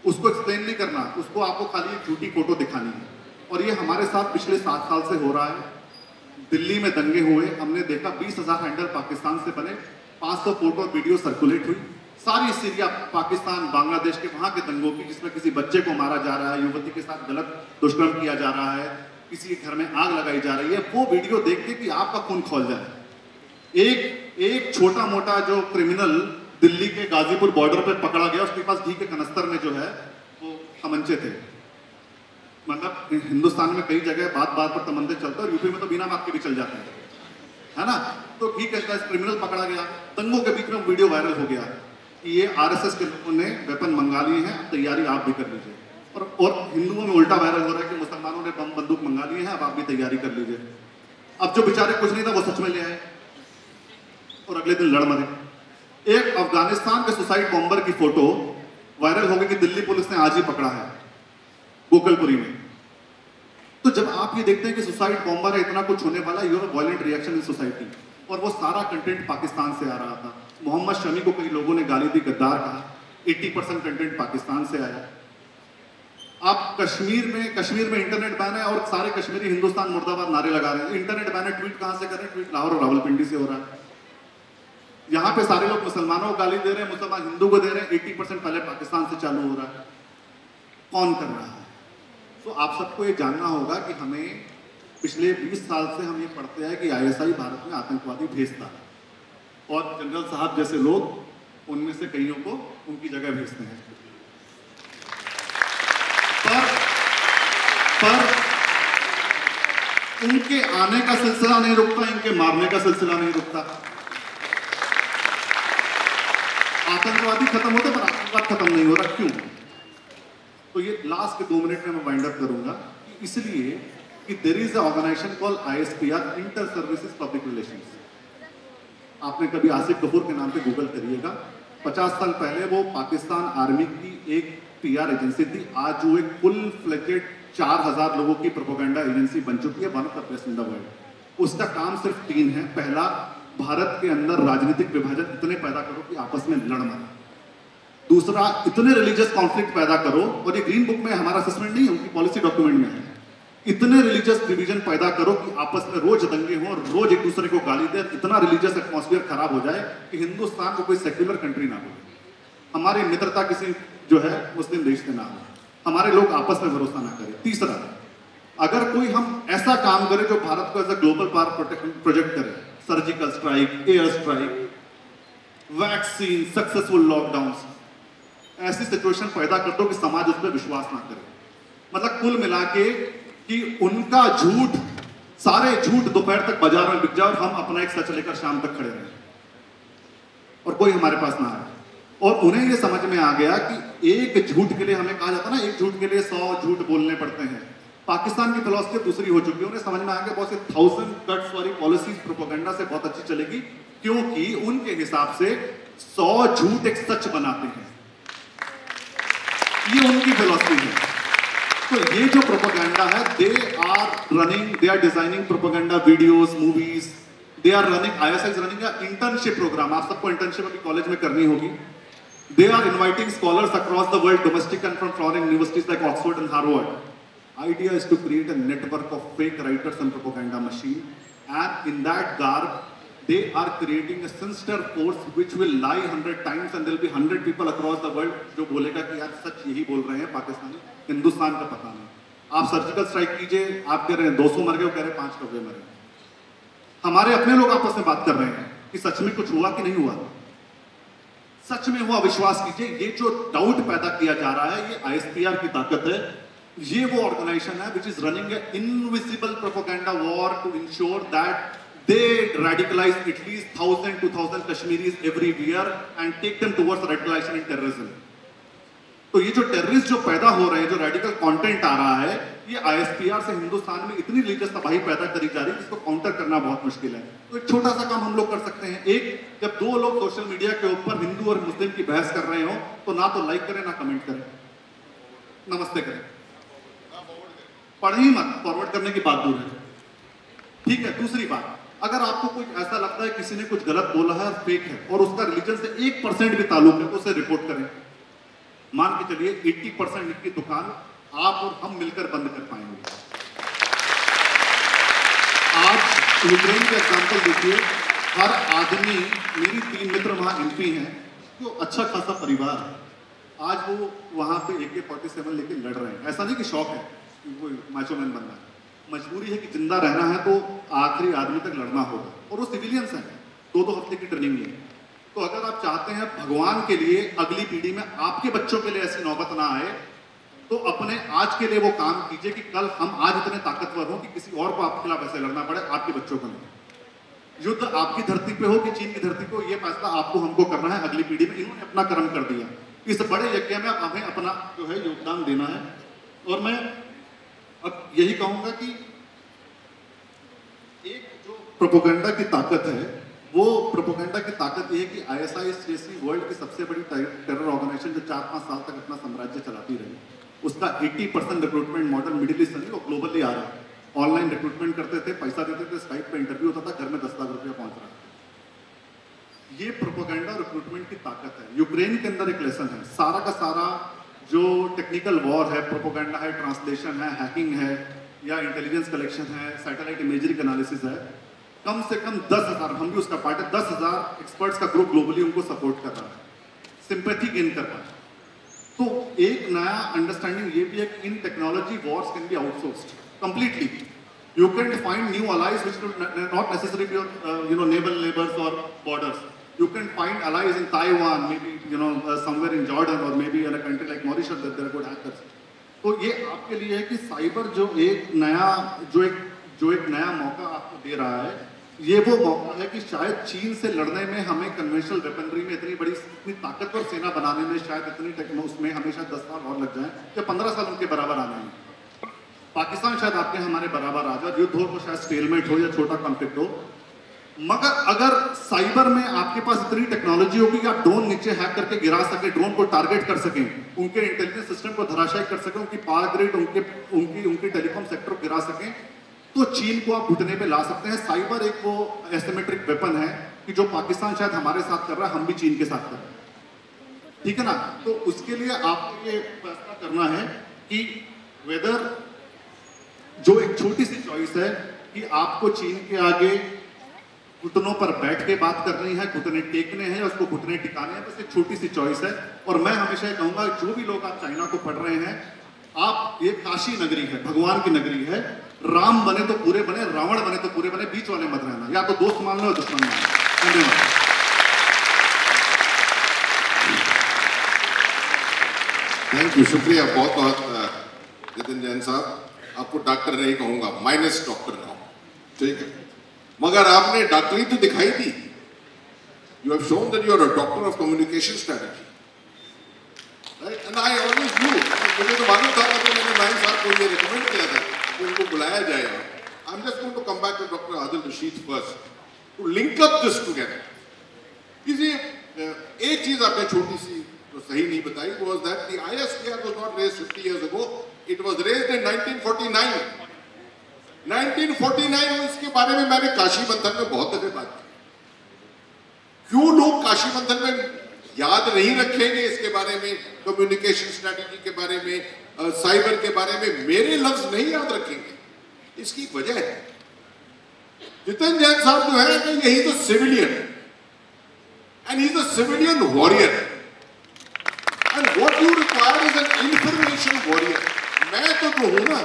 उसको एक्सप्लेन नहीं करना, उसको आपको खाली एक झूठी फोटो दिखानी है। और ये हमारे साथ पिछले 7 साल से हो रहा है। दिल्ली में दंगे हुए, हमने देखा 20,000 हैंडल पाकिस्तान से बने, 500 फोटो और वीडियो सर्कुलेट हुई, सारी सीरिया, पाकिस्तान, बांग्लादेश के वहां के दंगों की, जिसमें किसी बच्चे को मारा जा रहा है, युवती के साथ गलत दुष्कर्म किया जा रहा है, किसी के घर में आग लगाई जा रही है, वो वीडियो देख के कि आपका खून खौल जाए। एक छोटा मोटा जो क्रिमिनल दिल्ली के गाजीपुर बॉर्डर पे पकड़ा गया, उसके पास घी के कनस्तर में जो है वो तमंचे थे। मतलब हिंदुस्तान में कई जगह बात पर तमंचे चलते हैं और यूपी में तो बिना बात के भी चल जाते हैं, है ना? तो घी के क्रिमिनल पकड़ा गया, दंगों के बीच में वीडियो वायरल हो गया कि ये RSS के लोगों ने वेपन मंगा लिए हैं, तैयारी आप भी कर लीजिए। और हिंदुओं में उल्टा वायरल हो रहा है कि मुसलमानों ने बम बंदूक मंगा लिए हैं, अब आप भी तैयारी कर लीजिए। अब जो बेचारे कुछ नहीं था वो सच में ले आए और अगले दिन लड़ मरे। एक अफगानिस्तान के सुसाइड बॉम्बर की फोटो वायरल हो गई कि दिल्ली पुलिस ने आज ही पकड़ा है गोकलपुरी में। तो जब आप ये देखते हैं कि सुसाइड बॉम्बर है, इतना कुछ होने वाला, you have a violent reaction in society, और वो सारा कंटेंट पाकिस्तान से आ रहा था। मोहम्मद शमी को कई लोगों ने गाली दी, गद्दार कहा, 80% कंटेंट पाकिस्तान से आया। आप कश्मीर में इंटरनेट बैन है और सारे कश्मीरी हिंदुस्तान मुर्दाबाद नारे लगा रहे हैं। इंटरनेट बैन है, ट्वीट कहां से कर रहे हैं? ट्वीट लाहौर और रावलपिंडी से हो रहा है। यहाँ पे सारे लोग मुसलमानों को गाली दे रहे हैं, मुसलमान हिंदू को दे रहे हैं, 80% पहले पाकिस्तान से चालू हो रहा है। कौन कर रहा है? तो आप सबको ये जानना होगा कि हमें पिछले 20 साल से हम ये पढ़ते हैं कि ISI भारत में आतंकवादी भेजता है और जनरल साहब जैसे लोग उनमें से कईयों को उनकी जगह भेजते हैं। पर उनके आने का सिलसिला नहीं रुकता, इनके मारने का सिलसिला नहीं रुकता। आतंकवादी खत्म होते पर आतंकवाद खत्म नहीं हो रहा, क्यों? तो ये लास्ट के 2 मिनट में मैं वाइंड अप करूंगा कि इसलिए कि there is a organisation called ISPR, inter services public relations. आपने कभी आसिफ गफूर के नाम पे गूगल करिएगा। 50 साल पहले वो पाकिस्तान आर्मी की एक PR एजेंसी थी, आज वो एक फुल फ्लेजेड 4000 लोगों की प्रोपेगेंडा एजेंसी बन चुकी है, one of the best in the world. उसका काम सिर्फ 3 है। पहला, भारत के अंदर राजनीतिक विभाजन इतने पैदा करो कि आपस में लड़ मरे। दूसरा, इतने रिलीजियस कॉन्फ्लिक्ट पैदा करो, और ये ग्रीन बुक में हमारा असेसमेंट नहीं है, उनकी पॉलिसी डॉक्यूमेंट में है, इतने रिलीजियस डिवीजन पैदा करो कि आपस में रोज दंगे हों, रोज एक दूसरे को गाली दे, इतना रिलीजियस एटमॉस्फेयर खराब हो जाए कि हिंदुस्तान को कोई सेक्युलर कंट्री ना बोले, हमारी मित्रता किसी जो है मुस्लिम देश से ना हो, हमारे लोग आपस में भरोसा ना करें। तीसरा, अगर कोई हम ऐसा काम करे जो भारत को as a global power project करे, surgical strike, air strike, vaccine, successful lockdown, ऐसी सिचुएशन पैदा कर दो कि समाज उस पर विश्वास ना करे। मतलब कुल मिला के कि उनका झूठ, सारे झूठ दोपहर तक बाजार में बिक जाए और हम अपना एक सच लेकर शाम तक खड़े रहें और कोई हमारे पास ना आए। और उन्हें ये समझ में आ गया कि एक झूठ के लिए, हमें कहा जाता है ना, एक झूठ के लिए 100 झूठ बोलने पड़ते हैं। पाकिस्तान की फिलॉसफी दूसरी हो चुकी है, उन्हें समझ में आ गया बहुत से 1000 कट्स वाली पॉलिसीज प्रोपेगेंडा से बहुत अच्छी चलेगी, क्योंकि उनके हिसाब से 100 झूठ एक सच बनाते हैं। ये उनकी फिलॉसफी है। तो ये जो प्रोपेगेंडा है, they are designing propaganda videos, movies, they are running, ISI is running a internship programme. आप सबको इंटर्नशिप अभी कॉलेज में करनी होगी। They are inviting scholars across the world, domestic and from foreign universities like Oxford and Harvard. Idea is to create a network of fake writers and propaganda machine, and in that garb, they are creating a sinister force which will lie 100 times, and there will be 100 people across the world जो बोलेगा कि यार सच यही बोल रहे हैं पाकिस्तानी, हिंदुस्तान का पता नहीं। आप सर्जिकल स्ट्राइक कीजिए, आप कह रहे हैं 200 मर गए, वो कह रहे हैं 5 कौवे मरे। हमारे अपने लोग आपस में बात कर रहे हैं कि सच में कुछ हुआ कि नहीं हुआ। सच में हुआ, विश्वास कीजिए। ये जो डाउट पैदा किया जा रहा है, ये ISPR की ताकत है। ये वो ऑर्गेनाइजेशन है which is running an invisible propaganda war to ensure that they radicalize at least 1000-2000 Kashmiris every year and take them towards radicalization and terrorism. तो ये जो टेररिस्ट जो पैदा हो रहे हैं, जो रेडिकल कंटेंट आ रहा है, ये ISPR से हिंदुस्तान में इतनी रिलीजियस तबाही पैदा करी जा रही है जिसको काउंटर करना बहुत मुश्किल है। तो एक छोटा सा काम हम लोग कर सकते हैं। एक, जब दो लोग सोशल मीडिया के ऊपर हिंदू और मुस्लिम की बहस कर रहे हो, तो ना तो लाइक करें ना कमेंट करें, नमस्ते करें, पढ़ ही मत, फॉरवर्ड करने की बात दूर है, ठीक है। दूसरी बात, अगर आपको कुछ ऐसा लगता है किसी ने कुछ गलत बोला है, फेक है, और उसका रिलीजन से 1% भी ताल्लुक है, तो उसे रिपोर्ट करें। मान के चलिए 80% की दुकान आप और हम मिलकर बंद कर पाएंगे। आज यूक्रेन का एग्जाम्पल देखिए, हर आदमी, मेरी 3 मित्र वहां MP हैं, तो अच्छा खासा परिवार है, आज वो वहां पे AK-47 लेके लड़ रहे हैं। ऐसा नहीं कि शौक है, वो माचोमैन बनना है, मजबूरी है कि जिंदा रहना है तो आखिरी आदमी तक लड़ना होगा, और वो सिविलियंस हैं, 2-2 हफ्ते की ट्रेनिंग है। तो अगर आप चाहते हैं भगवान के लिए अगली पीढ़ी में आपके बच्चों के लिए ऐसी नौबत ना आए, तो अपने आज के लिए वो काम कीजिए कि कल हम आज इतने ताकतवर हों कि किसी और को आपके खिलाफ ऐसे लड़ना पड़े, आपके बच्चों को नहीं। युद्ध आपकी धरती पे हो कि चीन की धरती पे हो, ये फैसला आपको हमको करना है अगली पीढ़ी में। इन्होंने अपना कर्म कर दिया, इस बड़े यज्ञ में हमें अपना जो है योगदान देना है। और मैं अब यही कहूंगा कि एक जो प्रोपेगेंडा की ताकत है, वो प्रोपेगेंडा की ताकत ये है कि ISI जैसी वर्ल्ड की सबसे बड़ी टेरर ऑर्गेनाइजेशन जो 4-5 साल तक अपना साम्राज्य चलाती रही, उसका 80% रिक्रूटमेंट मॉडल मिडिल ईस्ट नहीं, वो ग्लोबली आ रहा है। ऑनलाइन रिक्रूटमेंट करते थे, पैसा देते थे, स्काइप पे इंटरव्यू होता था, घर में 10 लाख रुपया पहुंच रहा था। ये प्रोपेगेंडा और रिक्रूटमेंट की ताकत है। यूक्रेन के अंदर एक लेसन है, सारा का सारा जो टेक्निकल वॉर है, प्रोपेगेंडा है, ट्रांसलेशन है, हैकिंग है, या इंटेलिजेंस कलेक्शन है, सैटेलाइट इमेजरी एनालिसिस है, कम से कम 10,000, हम भी उसका पार्ट है, 10,000 एक्सपर्ट्स का ग्रुप ग्लोबली उनको सपोर्ट कर रहा है, सिंपैथी गेन कर रहा है। तो एक नया अंडरस्टैंडिंग ये भी है कि in technology wars can be outsourced completely. You can find new allies which do not necessarily be your naval neighbors or borders. You can find allies in Taiwan, maybe somewhere in Jordan, or maybe in a country like Mauritius that there are good hackers. तो ये आपके लिए है कि cyber जो एक नया मौका आपको दे रहा है, ये वो मौका है कि शायद चीन से लड़ने में हमें कन्वेंशनल वेपनरी में इतनी ताकतवर सेना बनाने में शायद उसमें हमें शायद 10 साल और लग जाए, या 15 साल उनके बराबर आने में। पाकिस्तान शायद आपके हमारे बराबर आ जाए, युद्ध हो तो शायद स्टेलमेट हो या छोटा कॉन्फ्लिक्ट हो, मगर अगर साइबर में आपके पास इतनी टेक्नोलॉजी होगी कि आप ड्रोन नीचे हैक करके गिरा सके, ड्रोन को टारगेट कर सकें, उनके इंटेलिजेंस सिस्टम को धराशायी कर सकें, उनकी पावर ग्रिड, उनकी टेलीकॉम सेक्टर को गिरा सकें, तो चीन को आप घुटने पे ला सकते हैं। साइबर एक वो एसिमेट्रिक वेपन है कि जो पाकिस्तान शायद हमारे साथ कर रहा है, हम भी चीन के साथ कर रहे हैं। ठीक है ना। तो उसके लिए आपको ये फैसला करना है कि वेदर जो एक छोटी सी चॉइस है कि आपको चीन के आगे घुटनों पर बैठ के बात करनी है, घुटने टेकने हैं, उसको घुटने टिकाने हैं, बस एक छोटी सी चॉइस है। और मैं हमेशा ये कहूंगा जो भी लोग आप चाइना को पढ़ रहे हैं, आप ये काशी नगरी है, भगवान की नगरी है, राम बने तो पूरे बने, रावण बने तो पूरे बने, बीच वाले मत रहना, या तो दोस्त मान लो या दुश्मन मान लो। धन्यवाद। थैंक यू, शुक्रिया बहुत बहुत जितिन जैन साहब। आपको डॉक्टर नहीं कहूंगा, माइनस डॉक्टर कहूँ, ठीक है। मगर आपने डॉक्टरी तो दिखाई दी। You have shown that you are a doctor of communication strategy, right? And I always knew, मुझे तो मालूम था कि मैंने नाइन साहब को ये रिकमेंड किया था कि उनको बुलाया जाएगा। I am just going to come back to doctor Adil Rashid first to link up this together. किसी एक चीज आपने छोटी सी तो सही नहीं बताई, was that the ISPR was not raised 50 years ago, it was raised in 1949. 1949 और इसके बारे में मैंने काशी मंथन में बहुत दफे बात की। क्यों लोग काशी मंथन में याद नहीं रखेंगे इसके बारे में, कम्युनिकेशन स्ट्रेटेजी के बारे में, साइबर के बारे में मेरे लफ्ज नहीं याद रखेंगे? इसकी वजह है जितिन जैन साहब जो है कि यही तो civilian and he is a civilian warrior. And what you require is an information warrior. मैं तो जो हूं ना,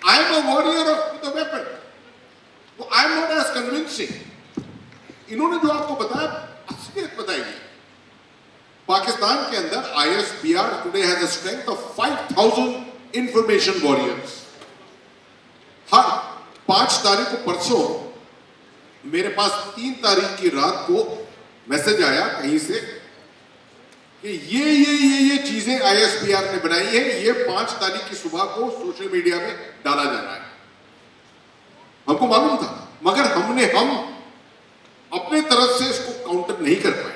I am a warrior with a weapon. तो I am not as convincing. इन्होंने जो आपको बताया, असलियत बताई। पाकिस्तान के अंदर ISPR today has a strength of 5,000 information warriors. हर 5 तारीख को, परसों मेरे पास 3 तारीख की रात को मैसेज आया कहीं से कि ये चीजें ISPR ने बनाई है, ये 5 तारीख की सुबह को सोशल मीडिया में डाला जा रहा है। हमको मालूम था, मगर हम अपने तरफ से इसको काउंटर नहीं कर पाए।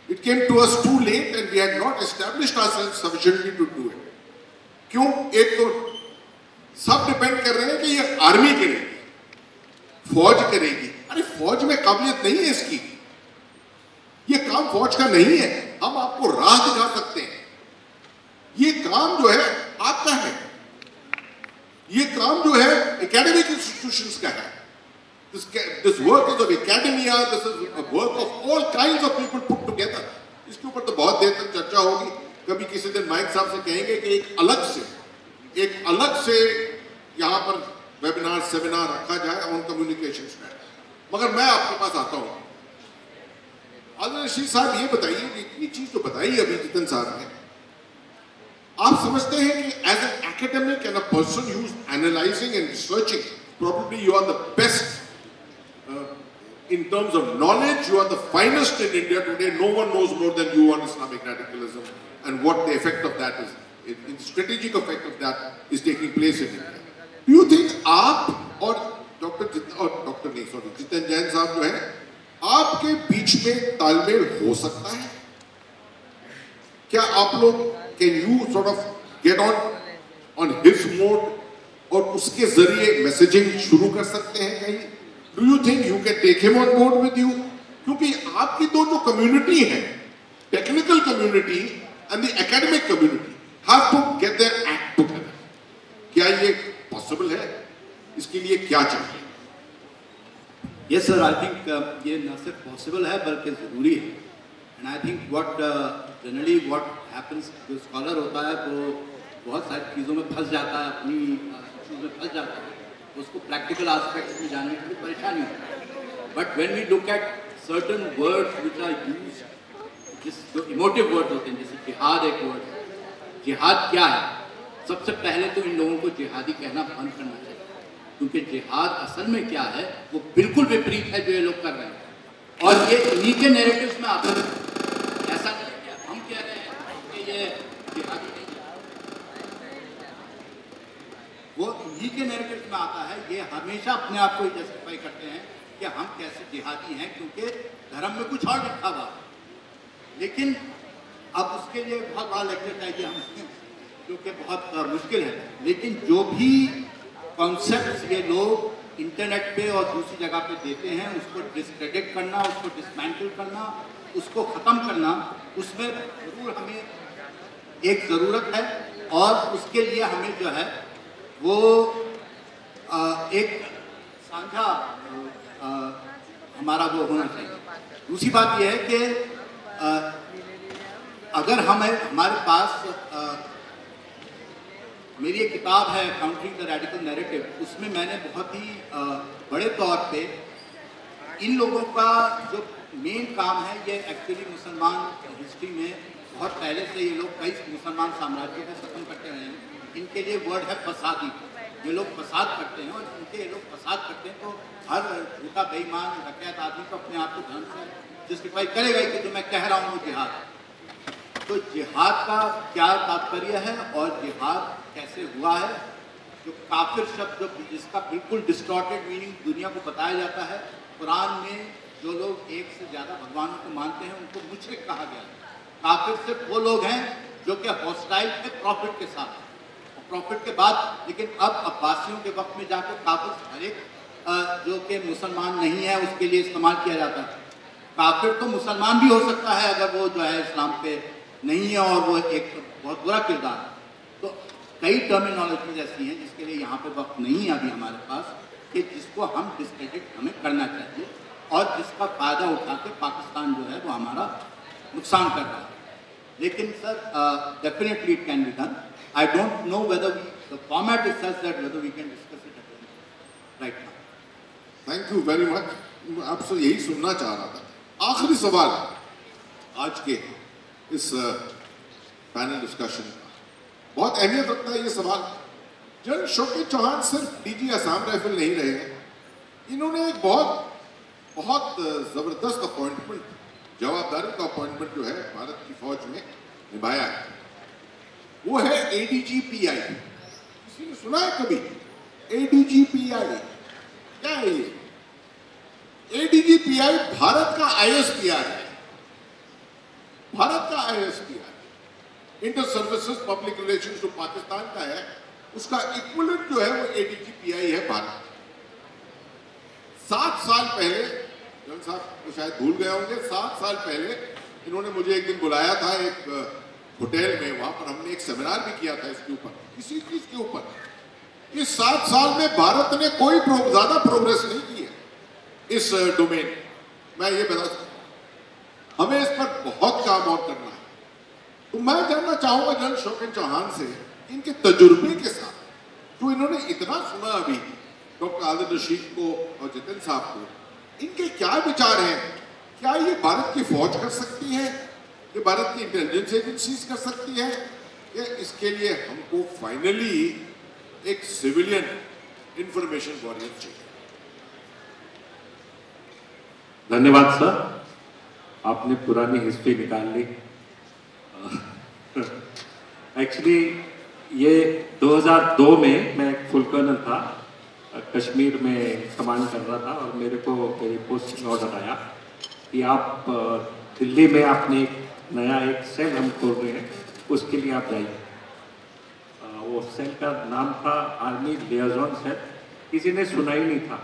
It came to us too late and we had not established ourselves sufficiently to do it. क्यों? एक तो सब डिपेंड कर रहे हैं कि ये आर्मी करेगी, फौज करेगी। अरे फौज में काबिलियत नहीं है इसकी, ये काम फौज का नहीं है। हम आपको राह दिखा सकते हैं, ये काम जो है आपका है, ये काम जो है एकेडमिक इंस्टीट्यूशंस का है। This work is of academia, this is a work of all kinds of people put together. इसके ऊपर तो बहुत देर तक चर्चा होगी। कभी किसी दिन माइक साहब से कहेंगे कि एक अलग से यहां पर वेबिनार सेमिनार रखा जाए ऑन कम्युनिकेशन स्ट्रेटजी। मगर मैं आपके पास आता हूं, आदिल रशीद साहब, ये बताइए कि इतनी चीज तो बताई अभी जितिन साहब ने, आप समझते हैं कि as an academic and a person who is analysing and researching, probably you are the best in terms of knowledge, you are the finest in India today. No one knows more than you on Islamic radicalism and what the effect of that is, the strategic effect of that is taking place in India. Do you think आप और जितिन जैन साहब जो है, आपके बीच में तालमेल हो सकता है? क्या आप लोग can you sort of get on his mode और उसके जरिए मैसेजिंग शुरू कर सकते हैं कहीं? Do you think you can take him on board with you? क्योंकि आपकी दो जो कम्युनिटी है, technical community and the academic community, have to get their act together. क्या ये पॉसिबल है? इसके लिए क्या चाहिए? यस सर, आई थिंक ये न सिर्फ पॉसिबल है बल्कि ज़रूरी है। And I think generally what happens, जो स्कॉलर होता है वो बहुत सारी चीज़ों में फंस जाता है, अपनी इश्यूज में फंस जाता है, उसको प्रैक्टिकल एस्पेक्ट्स में जानने के लिए परेशानी होती है। But when we look at certain words which are used, जो इमोटिव वर्ड्स होते हैं, जैसे जिहाद एक वर्ड है। जिहाद क्या है? सबसे पहले तो इन लोगों को जिहादी कहना बंद करना चाहिए, क्योंकि जिहाद असल में क्या है वो बिल्कुल विपरीत है जो ये लोग कर रहे हैं। और ये इन्हीं के नैरेटिव्स में आता है। ऐसा नहीं है हम कह रहे हैं कि ये जिहादी नहीं है, वो इन्हीं के नैरेटिव्स में आता है। ये हमेशा अपने आप को जस्टिफाई करते हैं कि हम कैसे जिहादी हैं, क्योंकि धर्म में कुछ और लिखा हुआ। लेकिन अब उसके लिए बहुत बड़ा लेक्चर चाहिए हमसे, जो कि बहुत मुश्किल है। लेकिन जो भी कॉन्सेप्ट ये लोग इंटरनेट पे और दूसरी जगह पे देते हैं, उसको डिस्क्रेडिट करना, उसको डिसमेंटल करना, उसको ख़त्म करना, उसमें ज़रूर हमें एक ज़रूरत है और उसके लिए हमें जो है वो एक साझा हमारा वो होना चाहिए। दूसरी बात यह है कि अगर हमारे पास मेरी एक किताब है काउंटरिंग द रेडिकल नैरेटिव, उसमें मैंने बहुत ही बड़े तौर पे इन लोगों का जो मेन काम है, ये एक्चुअली मुसलमान हिस्ट्री में बहुत पहले से ये लोग कई मुसलमान साम्राज्यों को खत्म करते रहे हैं। इनके लिए वर्ड है फसादी। ये लोग फसाद करते हैं और इनके ये लोग फसाद करते हैं तो हर झूठा बेईमान डकैत आदमी को अपने आप को धर्म से जस्टिफाई करेगा कि जो मैं कह रहा हूँ वो जिहाद। तो जिहाद का क्या तात्पर्य है और जिहाद कैसे हुआ है? जो काफिर शब्द जिसका बिल्कुल डिस्टॉर्टेड मीनिंग दुनिया को बताया जाता है, कुरान में जो लोग एक से ज़्यादा भगवानों को मानते हैं उनको मुशरिक कहा गया है। काफिर सिर्फ वो लोग हैं जो कि हॉस्टाइल थे प्रॉफिट के साथ और प्रॉफिट के बाद, लेकिन अब अब्बासियों के वक्त में जाकर काफिर हर एक जो कि मुसलमान नहीं है उसके लिए इस्तेमाल किया जाता है। काफिर तो मुसलमान भी हो सकता है अगर वो जो है इस्लाम पे नहीं है और वो एक बहुत बुरा किरदार है। तो कई टर्मिनोलॉजीज ऐसी हैं जिसके लिए यहाँ पे वक्त नहीं है अभी हमारे पास, कि जिसको हम डिस्क्रेडिट हमें करना चाहिए और जिसका फ़ायदा उठा के पाकिस्तान जो है वो हमारा नुकसान कर रहा है। लेकिन sir definitely it can be done. I don't know whether the format is such that whether we can discuss it right now. Thank you very much. मैं आपसे यही सुनना चाह रहा था। आखिरी सवाल आज के इस पैनल डिस्कशन का, बहुत अहमियत रखता है ये सवाल। जनरल शौकत चौहान सिर्फ डीजी असम राइफल नहीं रहे हैं, इन्होंने एक बहुत जबरदस्त अपॉइंटमेंट, जवाबदारी का अपॉइंटमेंट जो है भारत की फौज में निभाया है, वो है ADG-PI। किसी ने सुना है कभी ADG-PI? क्या है ये? ADG-PI भारत का ISPR है, भारत का ISPR, inter services public relations जो पाकिस्तान का है उसका इक्विवेलेंट जो है वो ADG-PI है भारत। 7 साल पहले, जन साहब को शायद भूल गए होंगे, 7 साल पहले इन्होंने मुझे एक दिन बुलाया था एक होटल में, वहां पर हमने एक सेमिनार भी किया था इसके ऊपर, इसी चीज के ऊपर। इस 7 साल में भारत ने कोई ज्यादा प्रोग्रेस नहीं की है इस डोमेन। मैं ये बता सकता हूं, हमें इस पर बहुत काम और करना है। तो मैं जानना चाहूंगा जनरल शौकत चौहान से, इनके तजुर्बे के साथ जो इन्होंने इतना सुना अभी डॉक्टर आदिल रशीद को और जितेंद्र साहब को, इनके क्या विचार हैं? क्या ये भारत की फौज कर सकती है, ये भारत की इंटेलिजेंस एजेंसीज कर सकती है, या इसके लिए हमको फाइनली एक सिविलियन इंफॉर्मेशन वॉरियर चाहिए? धन्यवाद सर, आपने पुरानी हिस्ट्री निकाल ली। एक्चुअली ये 2002 में मैं फुल कर्नल था, कश्मीर में कमांड कर रहा था और मेरे को मेरी पोस्टिंग ऑर्डर आया कि आप दिल्ली में आपने एक सेल हम खोल रहे हैं, उसके लिए आप जाइए। वो सेल का नाम था आर्मी लियाजॉन सेल। किसी ने सुना ही नहीं था।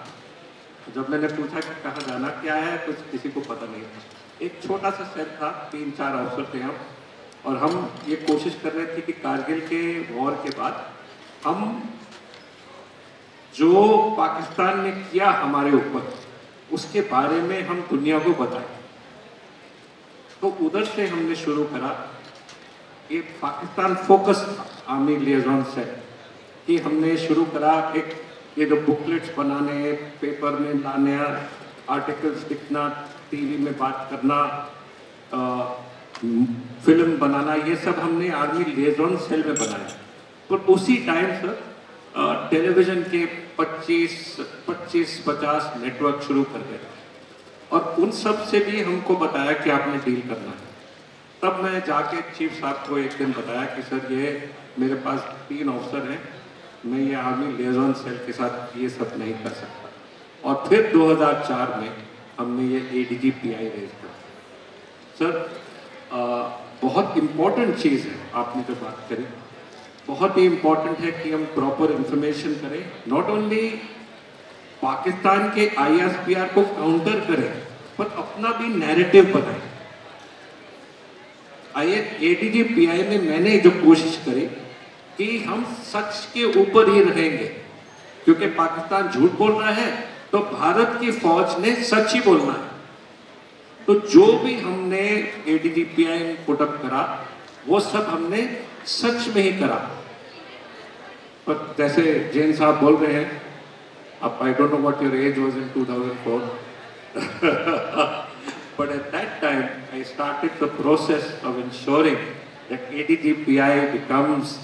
जब मैंने पूछा कि कहाँ जाना क्या है, कुछ किसी को पता नहीं था। एक छोटा सा सेल था, 3-4 अफसर थे हम, और हम ये कोशिश कर रहे थे कि कारगिल के वॉर के बाद हम जो पाकिस्तान ने किया हमारे ऊपर, उसके बारे में हम दुनिया को बताएं। तो उधर से हमने शुरू करा। ये पाकिस्तान फोकस आर्मी लियाजॉन सेल कि हमने शुरू करा एक ये जो बुकलेट्स बनाने, पेपर में लाने, आर्टिकल्स लिखना, टीवी में बात करना, फिल्म बनाना, ये सब हमने आर्मी लियाजॉन सेल में बनाया। पर उसी टाइम सर टेलीविजन के 25-50 नेटवर्क शुरू कर गए और उन सब से भी हमको बताया कि आपने डील करना है। तब मैं जाके चीफ साहब को एक दिन बताया कि सर ये मेरे पास 3 अफसर हैं, मैं ये आर्मी लियाजॉन सेल के साथ ये सब नहीं कर सकता। और फिर 2004 में हमने ये ADG-PI रेज किया। सर बहुत इम्पोर्टेंट चीज़ है, आपने जो बात करी बहुत ही इम्पोर्टेंट है कि हम प्रॉपर इंफॉर्मेशन करें, नॉट ओनली पाकिस्तान के ISPR को काउंटर करें, पर अपना भी नैरेटिव बनाएं। ADG-PI में मैंने जो कोशिश करी कि हम सच के ऊपर ही रहेंगे, क्योंकि पाकिस्तान झूठ बोल रहा है तो भारत की फौज ने सच ही बोलना है। तो जो भी हमने ADG-PI में पुटअप करा वो सब हमने सच में ही करा। पर जैसे जैन साहब बोल रहे हैं, अब I don't know what your age was in 2004, but at that time I started the process of ensuring that ADG-PI becomes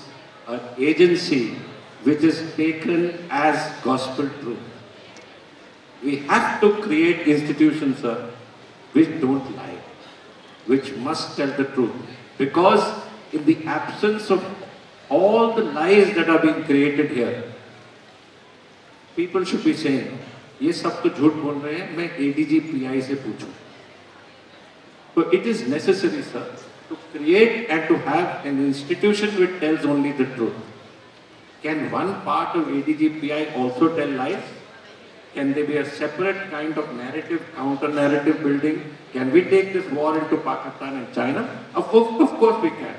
an agency which is taken as gospel truth. We have to create institutions, sir, which don't lie, which must tell the truth. Because in the absence of all the lies that are being created here, people should be saying, ये सब तो झूठ बोल रहे हैं, मैं ADG-PI से पूछूं। So it is necessary, sir, to create and to have an institution which tells only the truth. Can one part of ADG-PI also tell lies? Can there be a separate kind of narrative, counter-narrative building? Can we take this war into Pakistan and China? Of course we can.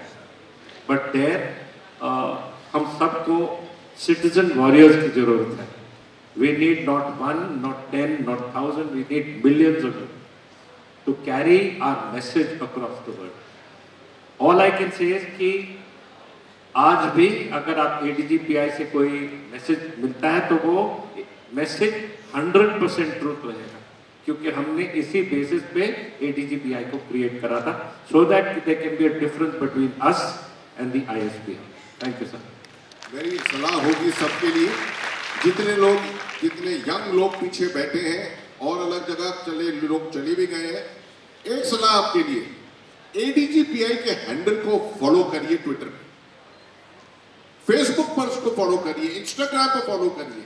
But there, हम सबको citizen warriors की जरूरत है. We need not 1, not 10, not 1,000. We need millions of them to carry our message across the world. All I can say is कि आज भी अगर आप ADG-PI से कोई मैसेज मिलता है तो वो मैसेज 100% ट्रूथ रहेगा, क्योंकि हमने इसी बेसिस पे ADG-PI को क्रिएट करा था, so that there can be a difference between us and the ISP. Thank you, sir. मेरी सलाह होगी सबके लिए, जितने यंग लोग पीछे बैठे हैं और अलग जगह लोग चले भी गए हैं, एक सलाह आपके लिए, ADG-PI के हैंडल को फॉलो करिए, ट्विटर पे, फेसबुक पर उसको फॉलो करिए, इंस्टाग्राम पे फॉलो करिए।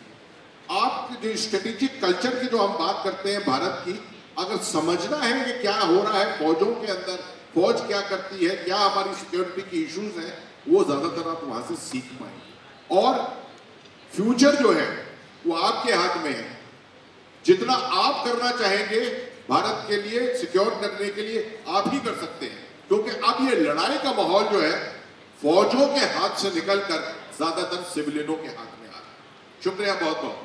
आप जो स्ट्रेटेजिक कल्चर की जो हम बात करते हैं भारत की, अगर समझना है कि क्या हो रहा है फौजों के अंदर, फौज क्या करती है, क्या हमारी सिक्योरिटी की इश्यूज हैं, वो ज्यादातर आप वहां से सीख पाएंगे। और फ्यूचर जो है वो आपके हाथ में है। जितना आप करना चाहेंगे भारत के लिए, सिक्योर करने के लिए, आप ही कर सकते हैं, क्योंकि अब ये लड़ाई का माहौल जो है फौजों के हाथ से निकलकर ज्यादातर सिविलियनों के हाथ में आ रहा है। शुक्रिया बहुत बहुत।